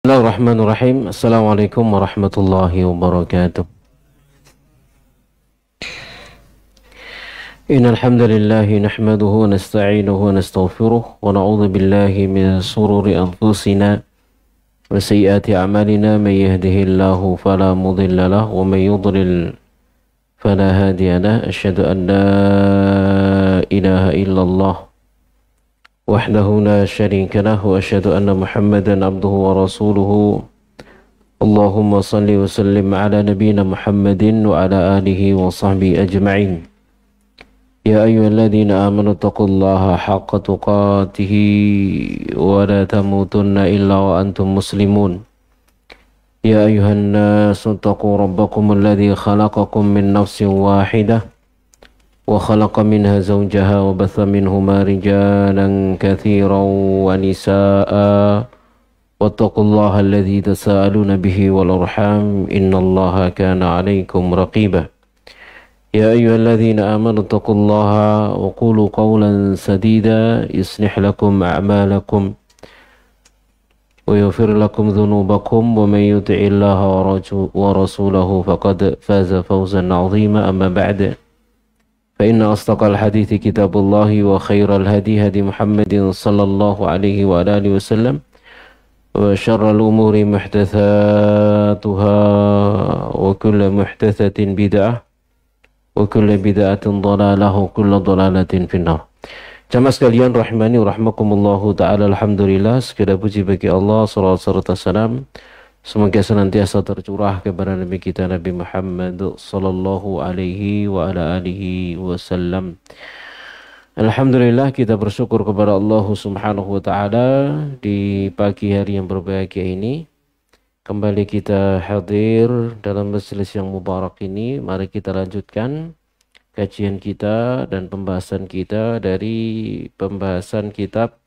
Bismillahirrahmanirrahim. Assalamualaikum warahmatullahi wabarakatuh. Innal hamdalillah nahmaduhu wa nasta'inuhu wa nastaghfiruh wa na'udzu billahi min shururi anfusina wa sayyiati a'malina may yahdihillahu fala mudilla lahu wa may yudlil fala hadiya lahu. Asyhadu an la ilaha illallah wahdahu la syarika lahu wa asyhadu anna Muhammadan abduhu wa rasuluhu. Allahumma salli wa sallim ala nabiyyina Muhammadin wa ala alihi wa sahbihi ajma'in. Ya ayyuhalladzina amanu taqullaha haqqa tuqatih wa la tamutunna illa wa antum muslimun. Ya ayyuhan nasu taqu rabbakum alladzi khalaqakum min nafsin wahidah وخلق منها زوجها وبث منهما رجالا كثيرا ونساء واتقوا الله الذي تساءلون به والأرحام إن الله كان عليكم رقيبا يا أيها الذين آمنوا اتقوا الله وقولوا قولا سديدا يصلح لكم أعمالكم ويغفر لكم ذنوبكم ومن يطع الله ورسوله فقد فاز فوزا عظيما أما بعد فإن أصدق الحديث كتاب الله وخير الهدي هدي محمد صلى الله عليه وآله وسلم وشر الأمور محدثاتها وكل محدثة بدعة وكل بدعة ضلالة وكل ضلالة في النار. Jamaah sekalian rahimani wa rahmakumullahu ta'ala, alhamdulillah, segala puji bagi Allah, salawat serta salam semoga senantiasa tercurah kepada Nabi kita Nabi Muhammad sallallahu alaihi wa ala alihi wasallam. Alhamdulillah, kita bersyukur kepada Allah Subhanahu wa taala di pagi hari yang berbahagia ini. Kembali kita hadir dalam majelis yang mubarak ini. Mari kita lanjutkan kajian kita dan pembahasan kita dari pembahasan kitab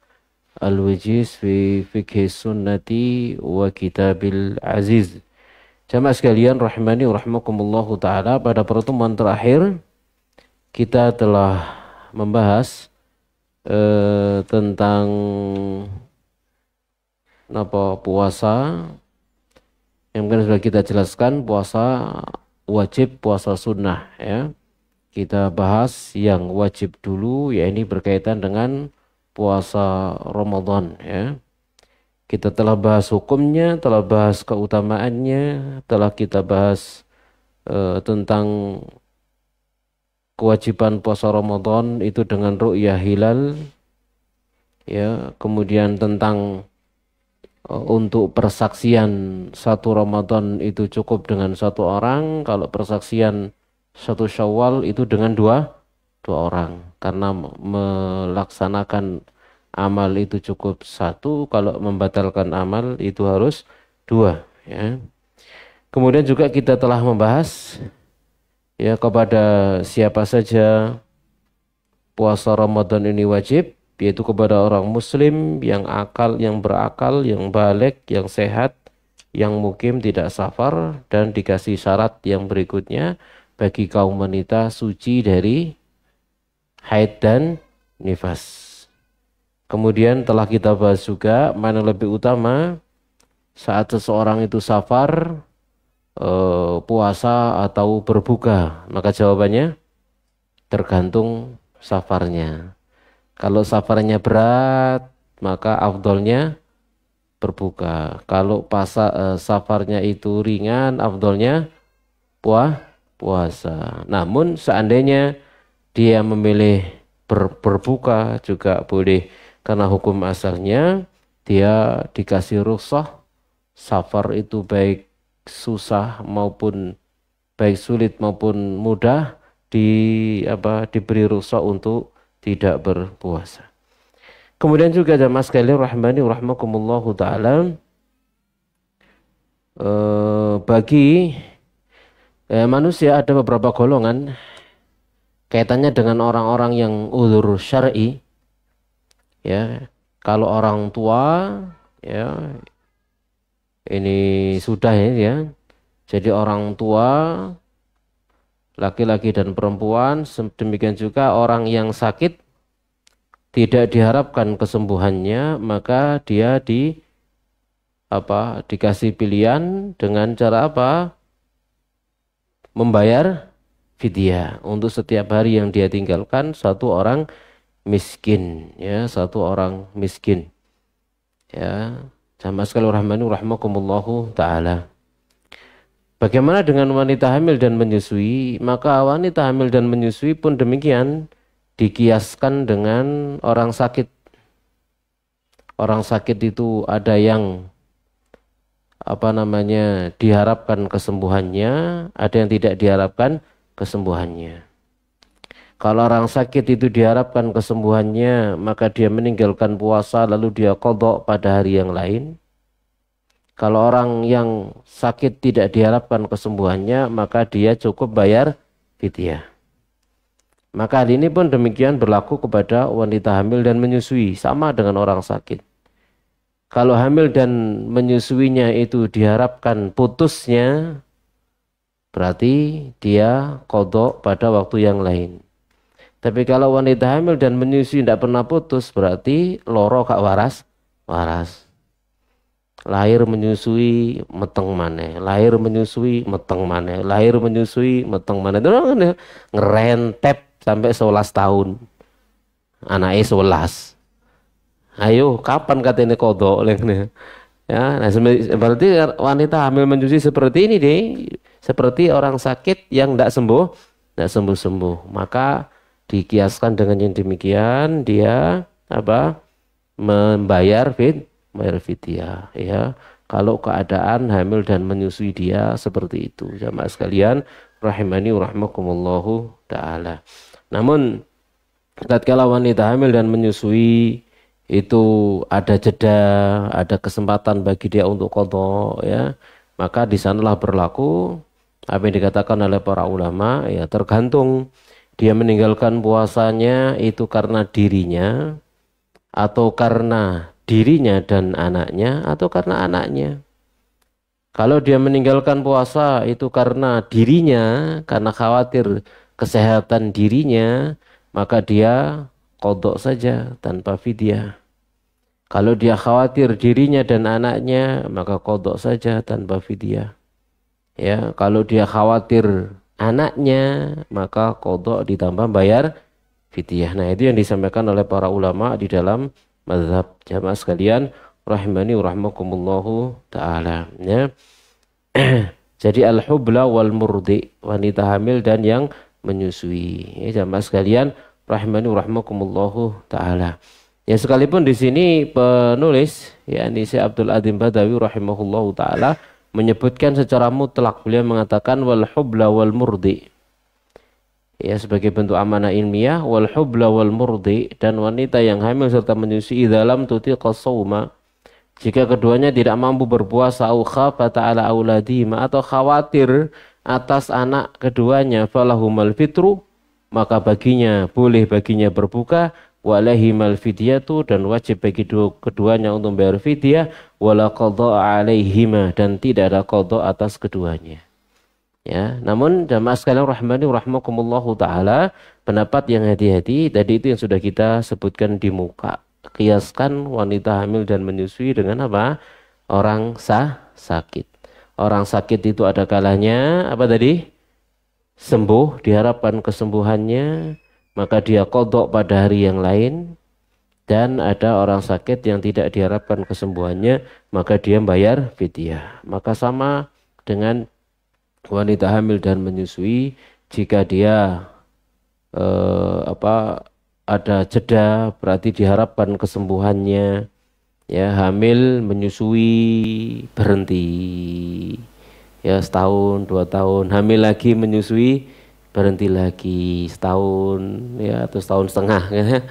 Al-Wajiz fi Fiqhi Sunnati wa Kitabil Aziz. Jamaah sekalian rahimani wa rahmakumullahu ta'ala, pada pertemuan terakhir kita telah membahas tentang puasa. Yang kan sudah kita jelaskan, puasa wajib, puasa sunnah ya. Kita bahas yang wajib dulu, ya, ini berkaitan dengan puasa Ramadan ya. Kita telah bahas hukumnya, telah bahas keutamaannya, telah kita bahas tentang kewajiban puasa Ramadan itu dengan ru'yah hilal ya. Kemudian tentang untuk persaksian satu Ramadan itu cukup dengan satu orang, kalau persaksian satu Syawal itu dengan dua orang, karena melaksanakan amal itu cukup satu, kalau membatalkan amal itu harus dua ya. Kemudian juga kita telah membahas ya kepada siapa saja puasa Ramadan ini wajib, yaitu kepada orang muslim yang berakal, yang baligh, yang sehat, yang mukim, tidak safar, dan dikasih syarat yang berikutnya bagi kaum wanita suci dari haid dan nifas. Kemudian telah kita bahas juga mana lebih utama saat seseorang itu safar, puasa atau berbuka. Maka jawabannya tergantung safarnya. Kalau safarnya berat, maka afdolnya berbuka. Kalau safarnya itu ringan, afdolnya puasa. Namun seandainya dia memilih berbuka juga boleh, karena hukum asalnya dia dikasih rukhsah. Safar itu baik susah maupun baik sulit maupun mudah, diberi rukhsah untuk tidak berpuasa. Kemudian juga jamaah sekalian rahimani wa rahmakumullahu ta'ala, bagi manusia ada beberapa golongan kaitannya dengan orang-orang yang uzur syar'i ya. Kalau orang tua ya, ini sudah ya, jadi orang tua laki-laki dan perempuan, demikian juga orang yang sakit tidak diharapkan kesembuhannya, maka dia dikasih pilihan dengan cara apa? Membayar fidyah untuk setiap hari yang dia tinggalkan satu orang miskin, ya, satu orang miskin. Ya, jamaah sekalian rahmani rahimakumullahu taala. Bagaimana dengan wanita hamil dan menyusui? Maka wanita hamil dan menyusui pun demikian dikiaskan dengan orang sakit. Orang sakit itu ada yang diharapkan kesembuhannya, ada yang tidak diharapkan kesembuhannya. Kalau orang sakit itu diharapkan kesembuhannya, maka dia meninggalkan puasa lalu dia qadha pada hari yang lain. Kalau orang yang sakit tidak diharapkan kesembuhannya, maka dia cukup bayar fidyah. Maka hal ini pun demikian berlaku kepada wanita hamil dan menyusui, sama dengan orang sakit. Kalau hamil dan menyusuinya itu diharapkan putusnya, berarti dia qadha pada waktu yang lain. Tapi kalau wanita hamil dan menyusui tidak pernah putus, berarti loro gak waras. Lahir menyusui meteng maneh, lahir menyusui meteng maneh, lahir menyusui meteng maneh. Ngerentep sampai 11 tahun. Anaknya 11. Ayo, kapan katanya qadha? Ya, nah berarti wanita hamil menyusui seperti ini deh, seperti orang sakit yang tidak sembuh, maka dikiaskan dengan yang demikian dia membayar fidyah, ya. Kalau keadaan hamil dan menyusui dia seperti itu, jamaah sekalian rahimani rahimakumullahu taala. Namun tatkala wanita hamil dan menyusui itu ada jeda, ada kesempatan bagi dia untuk qadha, ya, maka di sanalah berlaku apa yang dikatakan oleh para ulama, ya, tergantung dia meninggalkan puasanya itu karena dirinya atau karena dirinya dan anaknya atau karena anaknya. Kalau dia meninggalkan puasa itu karena dirinya, karena khawatir kesehatan dirinya, maka dia qadha saja tanpa fidyah. Kalau dia khawatir dirinya dan anaknya, maka qadha saja tanpa fidyah. Ya, kalau dia khawatir anaknya, maka qadha ditambah bayar fidyah. Nah, itu yang disampaikan oleh para ulama di dalam mazhab, jamaah sekalian rahimani rahimakumullahu taala, ya. Jadi al-hubla wal murdi, wanita hamil dan yang menyusui, ya, jamaah sekalian rahimani rahimakumullahu taala. Ya, sekalipun di sini penulis, yakni Syekh Abdul Adzim Badawi rahimahullahu taala menyebutkan secara mutlak, beliau mengatakan wal hubla wal murdi, ya, sebagai bentuk amanah ilmiah, wal hubla wal murdi, dan wanita yang hamil serta menyusui dalam tutiqa shauma, jika keduanya tidak mampu berpuasa, au khafata ala auladihima, atau khawatir atas anak keduanya, falahumal fitru, maka boleh baginya berbuka, walahimal fidyatu, dan wajib bagi keduanya untuk membayar fidyah, wala qadha alaihima, dan tidak ada qadha atas keduanya. Ya, namun jamaah sekalian rahmani rahimakumullahu taala, pendapat yang hati-hati tadi itu yang sudah kita sebutkan di muka. Kiaskan wanita hamil dan menyusui dengan apa? Orang sakit. Orang sakit itu ada kalanya apa tadi? Sembuh, diharapkan kesembuhannya, maka dia qadha pada hari yang lain. Dan ada orang sakit yang tidak diharapkan kesembuhannya, maka dia bayar fidyah. Maka sama dengan wanita hamil dan menyusui, jika dia ada jeda, berarti diharapkan kesembuhannya, ya, hamil menyusui berhenti, ya, setahun 2 tahun, hamil lagi menyusui berhenti lagi setahun, ya, atau setahun setengah, ya.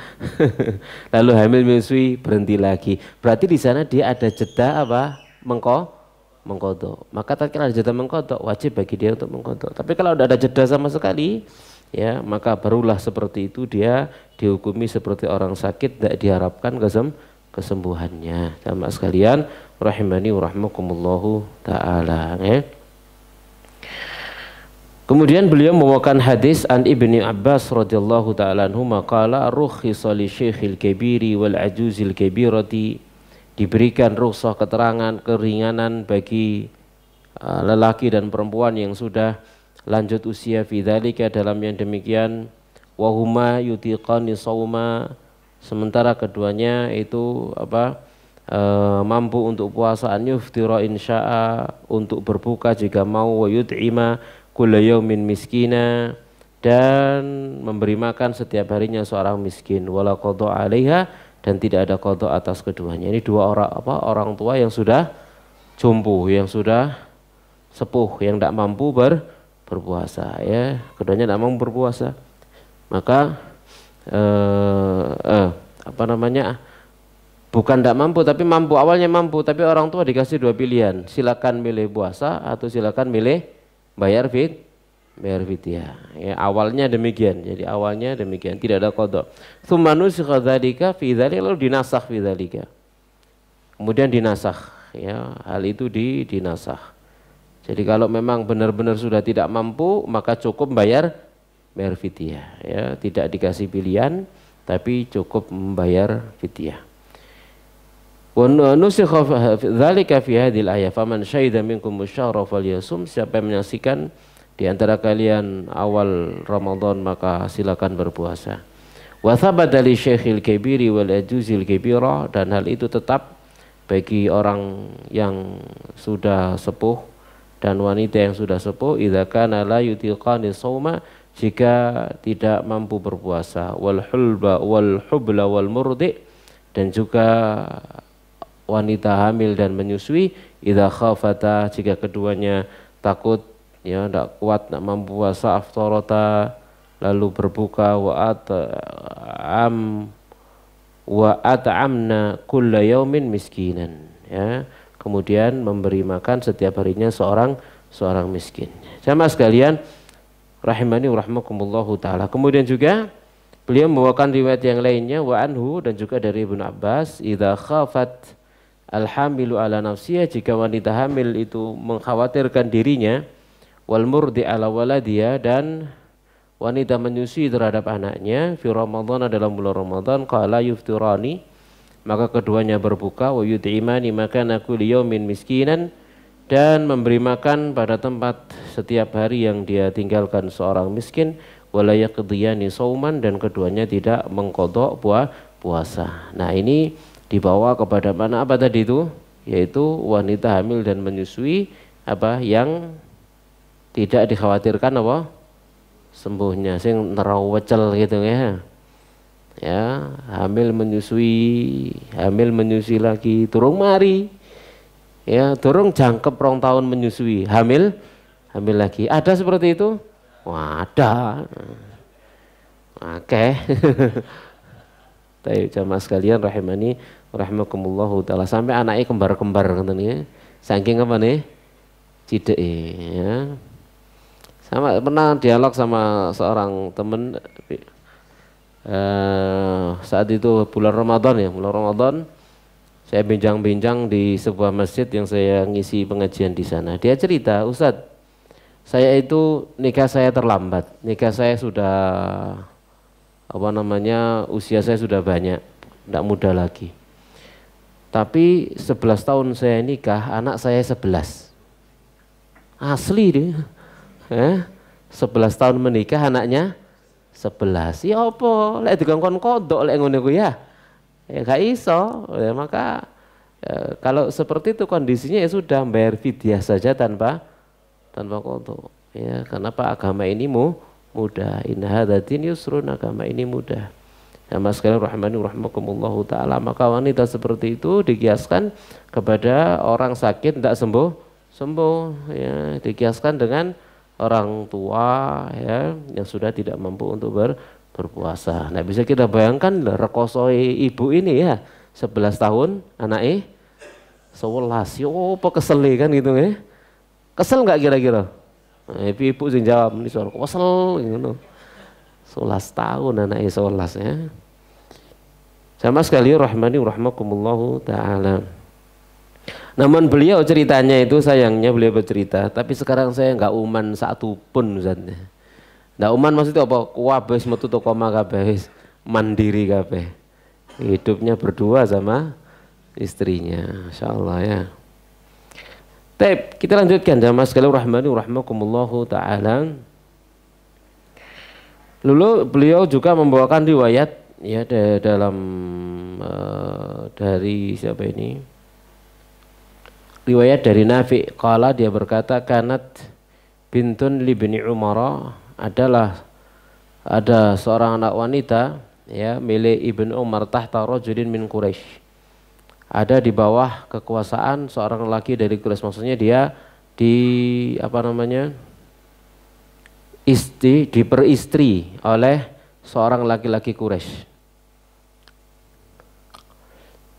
Lalu hamil menyusui berhenti lagi, berarti di sana dia ada jeda mengqadha. Maka tatkala ada jeda mengqadha, wajib bagi dia untuk mengqadha. Tapi kalau tidak ada jeda sama sekali, ya, maka barulah seperti itu dia dihukumi seperti orang sakit, tidak diharapkan kesembuhannya. Jamaah sekalian rahimani wa rahimakumullahu taala, ya. Kemudian beliau membawakan hadis an Ibni Abbas radhiyallahu taala anhu, qala rukhisa li syekhil kabiri wal ajuzil kabirati diberikan rukhsah keterangan keringanan bagi lelaki dan perempuan yang sudah lanjut usia fidzalika dalam yang demikian wahuma yutiqani shauma sementara keduanya itu mampu untuk puasa an yuftira insya'a untuk berbuka jika mau wa yut'ima kulla yaumin miskina dan memberi makan setiap harinya seorang miskin wala qada 'alaiha dan tidak ada qada atas keduanya. Ini dua orang tua yang sudah jompo, yang sudah sepuh, yang tidak mampu berpuasa ya, keduanya tidak mampu berpuasa. Maka bukan tidak mampu tapi mampu, awalnya mampu tapi orang tua dikasih dua pilihan, silakan milih puasa atau silakan milih bayar fidyah ya, awalnya demikian. Jadi awalnya demikian, tidak ada qada. Tsumma nusikha dzalika fi dzalika, lalu dinasakh fi dzalika, kemudian dinasakh ya, hal itu dinasakh. Jadi kalau memang benar-benar sudah tidak mampu maka cukup bayar fidyah ya, tidak dikasih pilihan tapi cukup membayar fidyah. Wa nusikha dzalika fi hadhil ayah faman syahida minkum asyhara falyasum, siapa yang menyaksikan di antara kalian awal Ramadan maka silakan berpuasa. Wa thabata li syekhil kabiri wal ajuzil kabira, dan hal itu tetap bagi orang yang sudah sepuh dan wanita yang sudah sepuh idza kana la yutiqani shauma, jika tidak mampu berpuasa, wal hubla wal murdi, dan juga wanita hamil dan menyusui idza khafata, jika keduanya takut ya tidak kuat, tidak mampu puasa, aftarata, lalu berbuka, wa at'amna kulla yaumin miskinan ya, kemudian memberi makan setiap harinya seorang miskin. Jamaah sekalian rahimani wa rahmakumullahu taala. Kemudian juga beliau membawakan riwayat yang lainnya wa anhu, dan juga dari Ibnu Abbas, idza khafat alhamilu ala nafsiyah, jika wanita hamil itu mengkhawatirkan dirinya, wal murdi ala waladiya, dan wanita menyusui terhadap anaknya, fi Ramadan, dalam bulan Ramadan, qala yuftirani, maka keduanya berbuka, wa yut'imani makana kulli yaumin miskinan, dan memberi makan pada tempat setiap hari yang dia tinggalkan seorang miskin, wala yaqdiyani sauman, dan keduanya tidak mengqadha puasa. Nah, ini dibawa kepada mana apa tadi itu? Yaitu wanita hamil dan menyusui yang tidak dikhawatirkan sembuhnya, sing nerawecel gitu ya. Ya, hamil menyusui lagi, turung mari. Ya, turung jangkep 2 tahun menyusui, hamil lagi. Ada seperti itu? Wah, ada. Oke. Baik, jamaah sekalian rahimani rahimakumullahu taala, sampai anaknya kembar-kembar ngoten ya. Saking apa nih? Cidek ya. Sama pernah dialog sama seorang teman saat itu bulan Ramadan saya bincang-bincang di sebuah masjid yang saya ngisi pengajian di sana. Dia cerita, Ustadz, saya itu nikah saya terlambat, nikah saya sudah usia saya sudah banyak, tidak muda lagi. Tapi 11 tahun saya nikah, anak saya 11. Asli deh. 11 tahun menikah, anaknya 11. Ya apa? Lek dikongkon kodok lek ngono ku ya. Ya gak iso. Ya, maka kalau seperti itu kondisinya ya sudah bayar fidyah saja tanpa kodok. Ya, kenapa agama ini mudah? Inna hadza din yusrun, agama ini mudah. Ya, mas sekalian rahimani rahimakumullahu taala, maka wanita seperti itu dikiaskan kepada orang sakit tidak sembuh ya, dikiaskan dengan orang tua ya yang sudah tidak mampu untuk berpuasa. Nah, bisa kita bayangkan rekoso ibu ini ya, 11 tahun anaknya 11. Yo apa kesel kan gitu ya. Kesel enggak kira-kira? Nah, ibu sing jawab ini soal kesel gitu. 11 tahun anaknya 11 ya. Sama sekali rahimani rahimakumullahu taala. Namun beliau ceritanya itu, sayangnya beliau bercerita, tapi sekarang saya enggak uman satu pun Ustaz. Ndak uman maksudnya apa? Kuwabes metu toko kabeh, mandiri kabeh. Hidupnya berdua sama istrinya, Masya Allah ya. Baik, kita lanjutkan jamaah sekalian rahmani rahmakumullahu taala. Lalu beliau juga membawakan riwayat ya dalam dari siapa ini? Riwayat dari Nafi, qala dia berkata kanat bintun li bin Umar, ada seorang anak wanita ya milik Ibnu Umar tahta rajulin min Quraisy. Ada di bawah kekuasaan seorang lelaki dari Quraisy, maksudnya dia diperistri oleh seorang laki-laki Quraisy.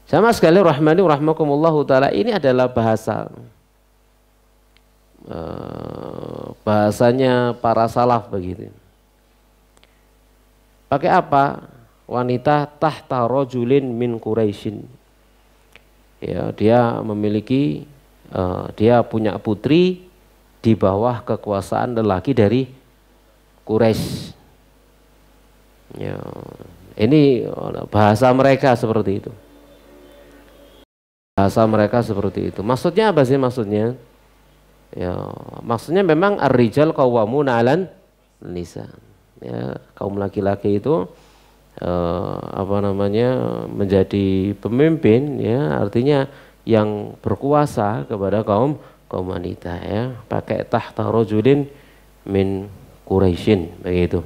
Sama sekali rahmani rahmakumullahu taala, ini adalah bahasanya para salaf begitu. Pakai apa? Wanita tahta rajulin min Quraisyin. Ya, dia memiliki dia punya putri di bawah kekuasaan lelaki dari Quraisy. Ya, ini bahasa mereka seperti itu. Bahasa mereka seperti itu. Maksudnya apa sih maksudnya? Ya, maksudnya memang ar-rijal qawwamuna 'alan nisa. Ya, kaum laki-laki itu menjadi pemimpin ya, artinya yang berkuasa kepada kaum wanita ya, pakai tahta rajulin min Quraisyin begitu.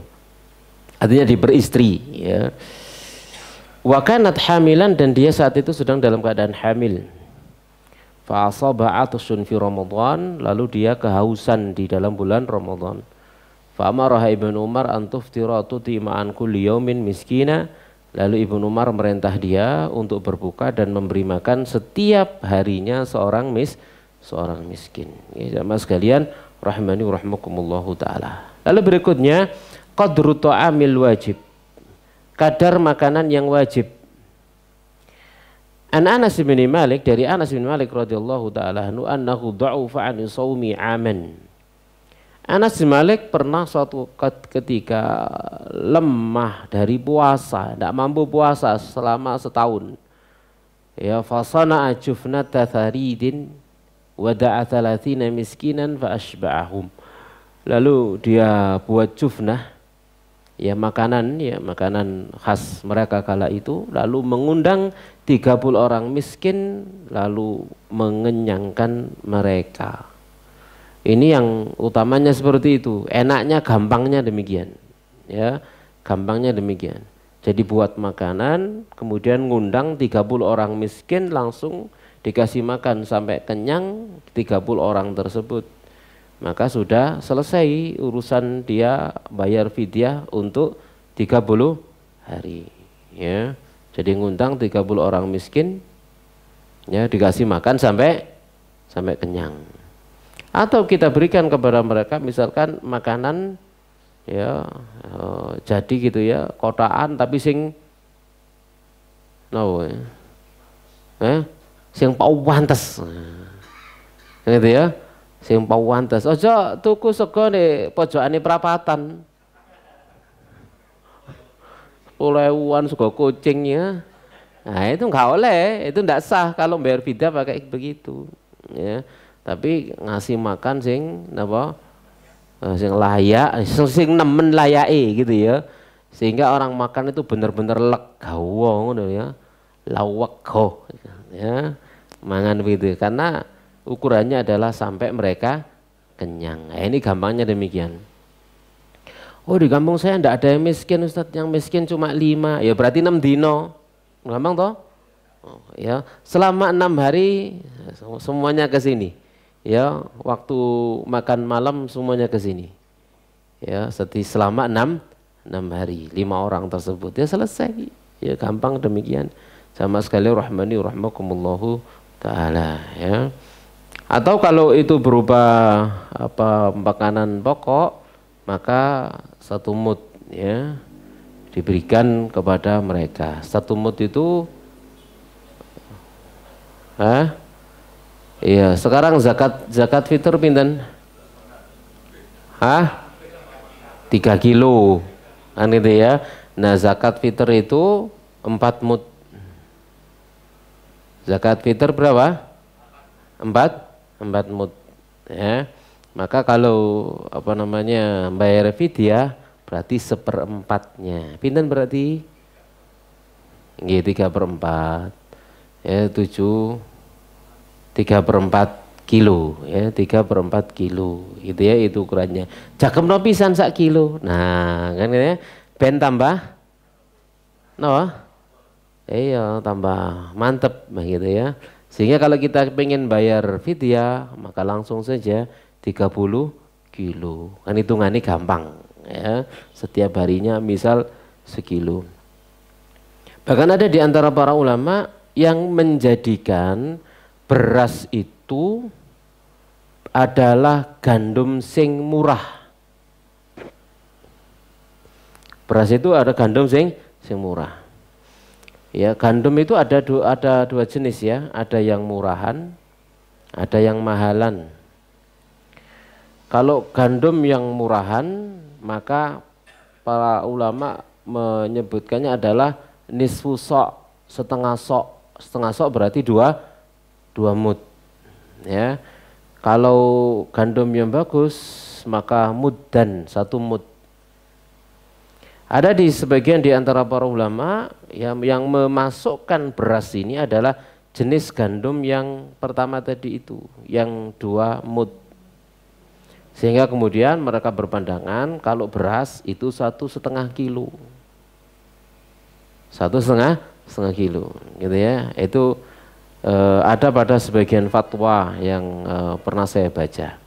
Artinya diperistri ya. Wa kanat hamilan, dan dia saat itu sedang dalam keadaan hamil. Fa asaba atsun fi Ramadan, lalu dia kehausan di dalam bulan Ramadan. Fa'amaraha Ibnu Umar an tuftira tutima'an kulli yaumin miskina. Lalu Ibnu Umar merintah dia untuk berbuka dan memberi makan setiap harinya seorang miskin. Ya, jamaah sekalian rahimani rahmakumullahu taala. Lalu berikutnya qadru ta'amil wajib. Kadar makanan yang wajib. An Anas bin Malik, dari Anas bin Malik radhiyallahu taala anhu, annahu dha'ufa 'an shaumi 'aman. Anas bin Malik pernah suatu ketika lemah dari puasa, tidak mampu puasa selama setahun. Ya, fasana'a jufnata tharidin wa da'a 30 miskinan fa ashba'ahum. Lalu dia buat jufnah, ya makanan khas mereka kala itu, lalu mengundang 30 orang miskin lalu mengenyangkan mereka. Ini yang utamanya seperti itu, enaknya gampangnya demikian. Ya, gampangnya demikian. Jadi buat makanan, kemudian ngundang 30 orang miskin, langsung dikasih makan sampai kenyang 30 orang tersebut. Maka sudah selesai urusan dia bayar fidyah untuk 30 hari. Ya, jadi ngundang 30 orang miskin, ya dikasih makan sampai kenyang. Atau kita berikan kepada mereka misalkan makanan ya jadi gitu ya, kotaan tapi sing sing pawantes. Gitu ya. Sing pawantes. Aja tuku sego ning pojokane prapatan. 10.000-an sego kucingnya. Nah, itu enggak oleh, itu enggak sah kalau bayar fidyah pakai begitu. Ya. Tapi ngasih makan sing napa? Sing layak, sing nemen layake gitu ya. Sehingga orang makan itu benar-benar legawa ngono ya. Lawego ya. Mangan begitu karena ukurannya adalah sampai mereka kenyang. Nah, ini gampangnya demikian. Oh, di kampung saya enggak ada yang miskin Ustadz, yang miskin cuma 5. Ya berarti 6 dino. Gampang toh? Oh, ya, selama 6 hari semuanya ke sini. Ya, waktu makan malam semuanya ke sini. Ya, selama 6 hari 5 orang tersebut ya selesai. Ya, gampang demikian. Sama sekali rahmani rahmakumullahu taala ya. Atau kalau itu berupa makanan pokok, maka 1 mud ya diberikan kepada mereka. 1 mud itu iya, sekarang zakat fitr pinten? 3 kilo. Kan itu ya. Nah, zakat fitr itu 4 mud. Zakat fitr berapa? 4 mud. Ya. Maka kalau apa namanya bayar fidyah berarti 1/4-nya. Pinten berarti? Nggih 3/4. Ya 3/4 kilo ya 3/4 kilo itu ya itu ukurannya. Cakep no pisan sak kilo. Nah kan ya ben tambah no iya tambah mantep gitu ya. Sehingga kalau kita pengen bayar fidyah maka langsung saja 30 kilo. Kan hitungannya gampang ya. Setiap harinya misal sekilo. Bahkan ada di antara para ulama yang menjadikan beras itu adalah gandum sing murah. Beras itu ada gandum sing murah. Ya, gandum itu ada dua jenis ya, ada yang murahan, ada yang mahalan. Kalau gandum yang murahan, maka para ulama menyebutkannya adalah nisfu sok, setengah sok berarti dua mud. Ya, kalau gandum yang bagus maka muddan 1 mud. Ada di sebagian di antara para ulama yang memasukkan beras ini adalah jenis gandum yang pertama tadi itu, yang 2 mud. Sehingga kemudian mereka berpandangan kalau beras itu 1,5 kilo. 1,5 kilo gitu ya. Itu ada pada sebagian fatwa yang pernah saya baca.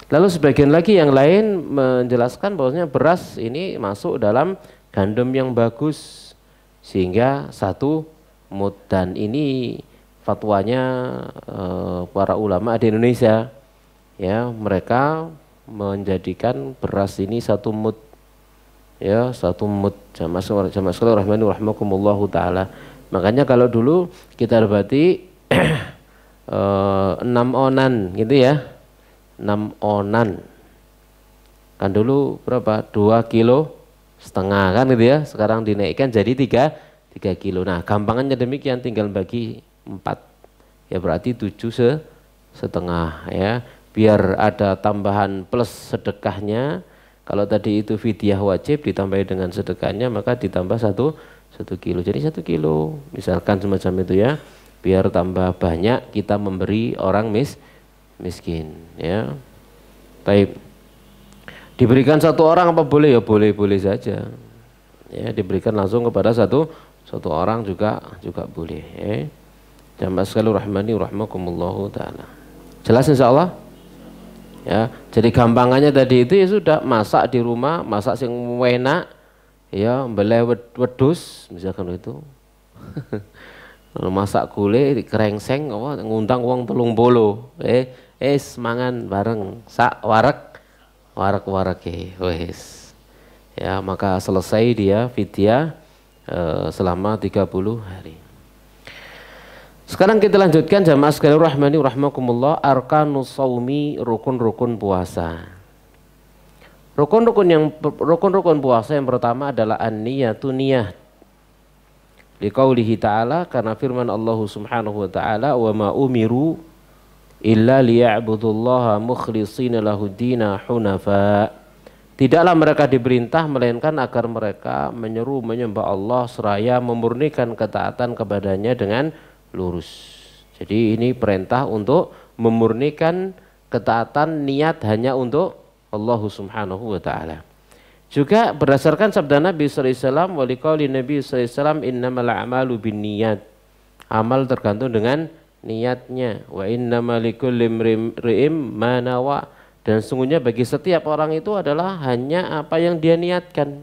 Lalu sebagian lagi yang lain menjelaskan bahwasanya beras ini masuk dalam gandum yang bagus sehingga 1 mud, dan ini fatwanya para ulama di Indonesia ya, mereka menjadikan beras ini 1 mud ya, 1 mud. Jamaah sekalian rahmani rahimakumullahu taala. Makanya kalau dulu kita dapati 6 onan gitu ya, 6 onan kan dulu berapa, 2,5 kilo kan gitu ya, sekarang dinaikkan jadi 3 kilo. Nah gampangannya demikian, tinggal bagi 4 ya, berarti 7,5 ya, biar ada tambahan plus sedekahnya. Kalau tadi itu fidyah wajib ditambah dengan sedekahnya maka ditambah 1 kilo, jadi 1 kilo misalkan semacam itu ya, biar tambah banyak kita memberi orang miskin ya. Baik, diberikan 1 orang apa boleh? Ya boleh saja ya, diberikan langsung kepada satu orang juga boleh ya. Jamaah sekalian rahmani rahimakumullahu taala. Jelas insyaallah ya. Jadi gampangannya tadi itu ya sudah, masak di rumah, masak sing enak ya, mbeleh wedhus misalkan itu. Masak gule kerengseng apa, ngundang wong 30 mangan bareng sak warak wes ya, maka selesai dia fidyah selama 30 hari. Sekarang kita lanjutkan jamaah sekalian rahmani rahmakumullah, arkanus shaumi, rukun-rukun puasa. Rukun-rukun puasa yang pertama adalah an-niyatu, niyat. Liqaulihi ta'ala, karena firman Allah subhanahu wa ta'ala, wa ma umiru illa liya'budullaha mukhlishina lahuddina hunafa. Tidaklah mereka diperintah melainkan agar mereka menyeru menyembah Allah seraya memurnikan ketaatan kepadanya dengan lurus. Jadi ini perintah untuk memurnikan ketaatan, niat hanya untuk Allah subhanahu wa ta'ala. Juga berdasarkan sabda Nabi SAW, wa liqauli Nabi SAW, innamal a'malu binniyat. Amal tergantung dengan niatnya. Wa innamal likulli imri'in ma nawa. Dan sungguhnya bagi setiap orang itu adalah hanya apa yang dia niatkan.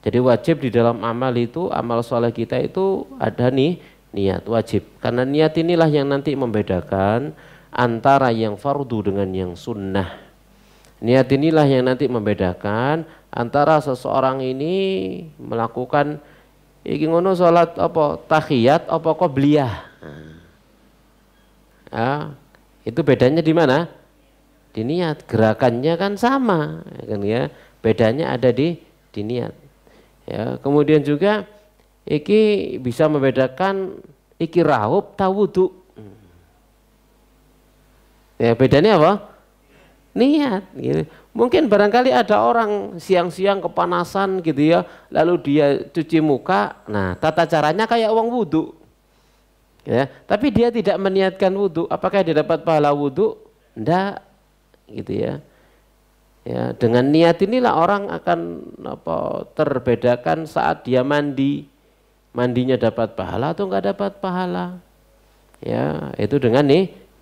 Jadi wajib di dalam amal itu, amal soleh kita itu ada niat wajib. Karena niat inilah yang nanti membedakan antara yang fardu dengan yang sunnah. Niat inilah yang nanti membedakan antara seseorang ini melakukan iki ngono salat apa tahiyat apa qobliyah. Ya, itu bedanya di mana? Di niat. Gerakannya kan sama kan ya. Bedanya ada di niat. Ya, kemudian juga iki bisa membedakan iki raup ta wudu. Ya bedanya apa? Niat gitu. Mungkin barangkali ada orang siang-siang kepanasan gitu ya, lalu dia cuci muka. Nah, tata caranya kayak orang wudu. Ya, tapi dia tidak meniatkan wudu. Apakah dia dapat pahala wudu? Enggak, gitu ya. Ya, dengan niat inilah orang akan terbedakan saat dia mandi. Mandinya dapat pahala atau enggak dapat pahala. Ya, itu dengan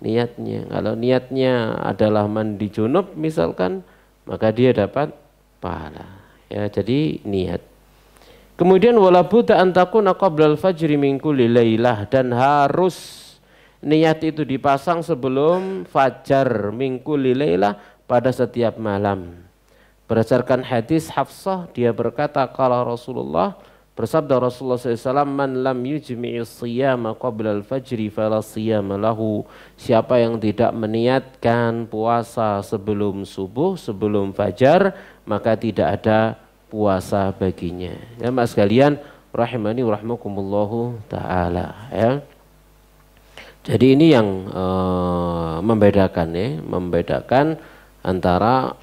niatnya. Kalau niatnya adalah mandi junub misalkan, maka dia dapat pahala. Ya, jadi niat. Kemudian wala budda an takuna qabla al-fajri min kulli lailah, dan harus niat itu dipasang sebelum fajar min kulli lailah, pada setiap malam. Berdasarkan hadis Hafsah, dia berkata qala Rasulullah, bersabda Rasulullah SAW, man lam yujmi'i siyama qabla al-fajri fala siyama lahu. Siapa yang tidak meniatkan puasa sebelum subuh, sebelum fajar, maka tidak ada puasa baginya. Ya mas sekalian, rahimani wa rahmakumullahu ta'ala. Ya. Jadi ini yang membedakan ya, membedakan antara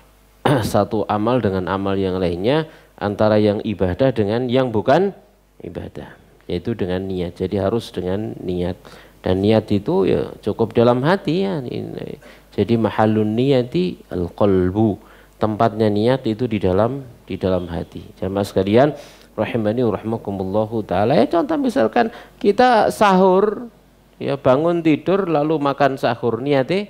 satu amal dengan amal yang lainnya, antara yang ibadah dengan yang bukan ibadah, yaitu dengan niat. Jadi harus dengan niat, dan niat itu ya cukup dalam hati ya. Jadi mahallun niyati al-qalbu, tempatnya niat itu di dalam hati. Jamaah sekalian rahimani wa rahmakumullahu taala. Ya contoh misalkan kita sahur, ya bangun tidur lalu makan sahur, niatnya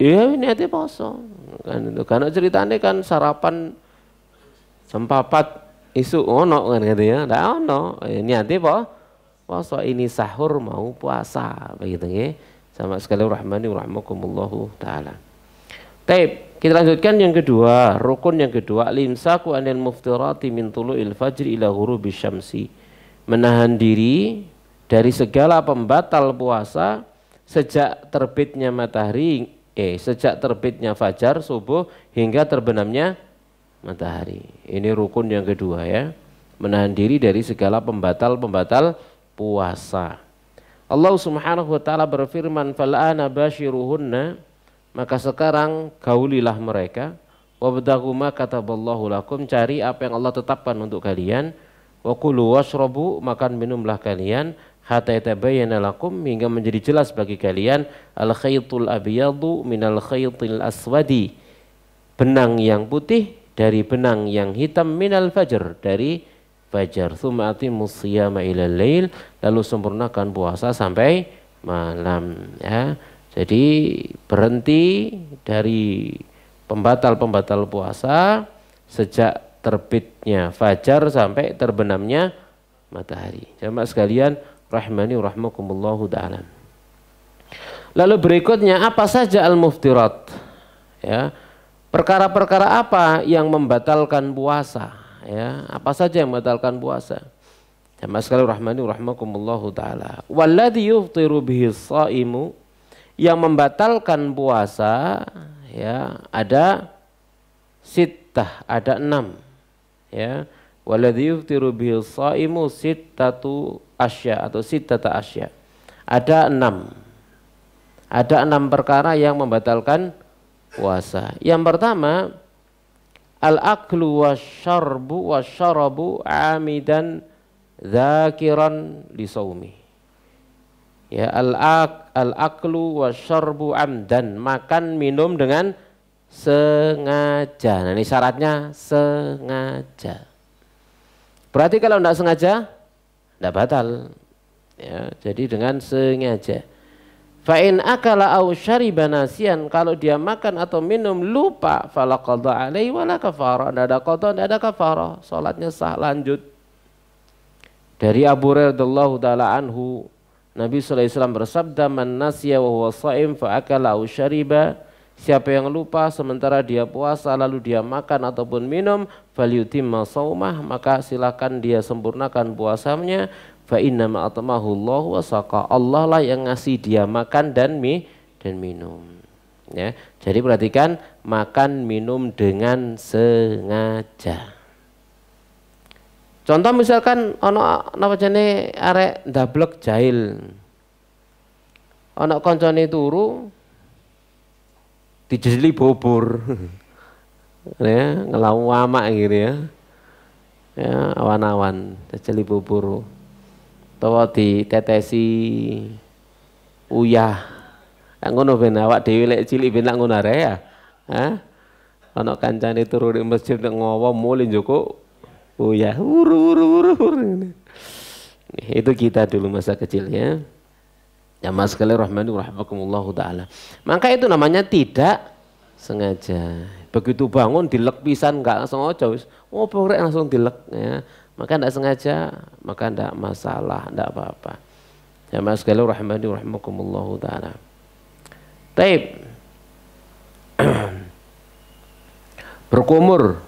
iya niatnya poso kan itu. Karena ceritanya kan sarapan jam 4 isu ono kan gitu ya. Ndak ono. Niatnya poso, ini sahur mau puasa begitu ya. Sama sekali rahmani wa rahmakumullahu taala. Baik, kita lanjutkan yang kedua, rukun yang kedua, limsaku anil muftirati min tulu'il fajri ila ghurubi syamsi. Menahan diri dari segala pembatal puasa sejak terbitnya matahari, sejak terbitnya fajar subuh hingga terbenamnya matahari. Ini rukun yang kedua ya. Menahan diri dari segala pembatal puasa. Allah Subhanahu wa taala berfirman, fal'ana basyiruhunna, maka sekarang gaulilah mereka, wabtaghu ma kataballahu lakum, cari apa yang Allah tetapkan untuk kalian, wa kulu washrabu, makan minumlah kalian, hatta yatabayyana lakum, hingga menjadi jelas bagi kalian, al khaytul abyadu minal khaytil aswadi, benang yang putih dari benang yang hitam, minal fajr, dari fajar. Tsumma atimmus shiyama ilal lail, lalu sempurnakan puasa sampai malam ya. Jadi berhenti dari pembatal puasa sejak terbitnya fajar sampai terbenamnya matahari. Jamaah sekalian rahmani wa rahmakumullahu ta'ala. Lalu berikutnya, apa saja al-muftirat? Ya, perkara-perkara apa yang membatalkan puasa? Ya, apa saja yang membatalkan puasa? Jamaah sekalian rahmani wa rahmakumullahu ta'ala. Walladhi yuftiru bihi shaimu, yang membatalkan puasa ya ada sittah, ada 6 ya. Walladhi yuftiru bihi shaimu sittatu asya atau sittata asya. Ada 6 perkara yang membatalkan puasa. Yang pertama, al-aklu wasyarabu amidan dzakiran li shaumi. Ya, al-aklu wasyarbu amdan, makan minum dengan sengaja. Nah, ini syaratnya sengaja. Berarti kalau tidak sengaja tidak batal. Ya, jadi dengan sengaja. Fa in akala aw syariba nasiyan, kalau dia makan atau minum lupa, fala qada alaihi wala kafara, tidak ada qada, tidak ada kafara, salatnya sah, lanjut. Dari Abu Hurairah radhiyallahu taala anhu, Nabi sallallahu alaihi wasallam bersabda, man nasiya wa huwa shaim fa akala aw syariba, siapa yang lupa sementara dia puasa lalu dia makan ataupun minum, falyutimma shaumah, maka silakan dia sempurnakan puasanya. Fa inna ma atamahu Allah wa saqa, Allah lah yang ngasih dia makan dan minum. Ya, jadi perhatikan, makan minum dengan sengaja. Contoh misalkan ono napa jane arek ndablek jahil. Ono koncone turu dijeli bubur. Ya, ngelawamak gitu ya. Ya, awan-awan dijeli bubur. Utawa ditetesi uyah. Ngono ben awak dhewe lek cilik ben ngono arek ya. Hah? Ono kancane turu di masjid nek ngowo mule njoko uyah. Itu kita dulu masa kecilnya. Ya mas sekalian rahmani rahimakumullah taala. Maka itu namanya tidak sengaja. Begitu bangun dilek pisan enggak sengaja wis ngopo rek langsung dilek ya. Maka enggak sengaja, maka enggak masalah, enggak apa-apa. Ya mas sekalian rahmani rahimakumullah taala. Taib. Berkumur.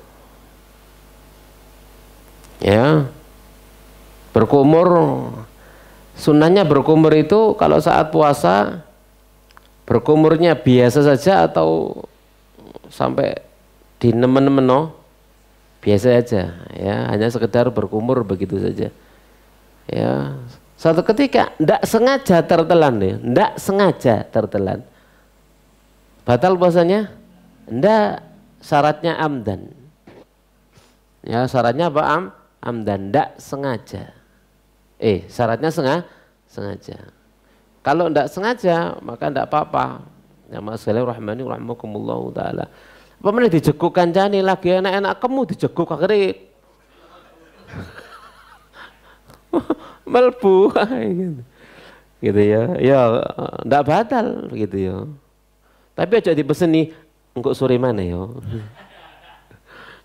Ya. Berkumur. Sunnahnya berkumur itu kalau saat puasa berkumurnya biasa saja atau sampai di nemen-nemen biasa aja ya, hanya sekedar berkumur begitu saja ya. Suatu ketika ndak sengaja tertelan ya, ndak sengaja tertelan, batal puasanya? Ndak, syaratnya amdan ya. Syaratnya apa? Amdan, ndak sengaja. Syaratnya sengaja. Kalau tidak sengaja maka tidak apa-apa. Ya mas sekalian rahmani rahimakumullah taala. Apa meneh dijeguk kancane lagi enak-enak kamu dijeguk akhirnya melbu gitu ya. Ya tidak batal gitu ya. Tapi aja dipeseni engko sore mana ya.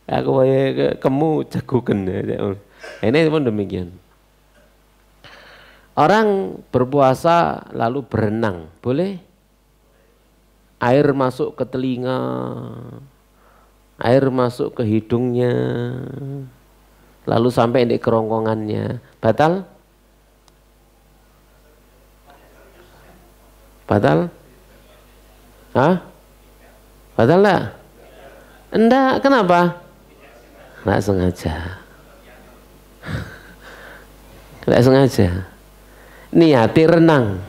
Aku kamu jaguken ya. Ini pun demikian. Orang berpuasa lalu berenang, boleh? Air masuk ke telinga, air masuk ke hidungnya, lalu sampai di kerongkongannya, batal? Batal? Hah? Batal enggak? Enggak, kenapa? Enggak sengaja. Enggak sengaja. Niati renang,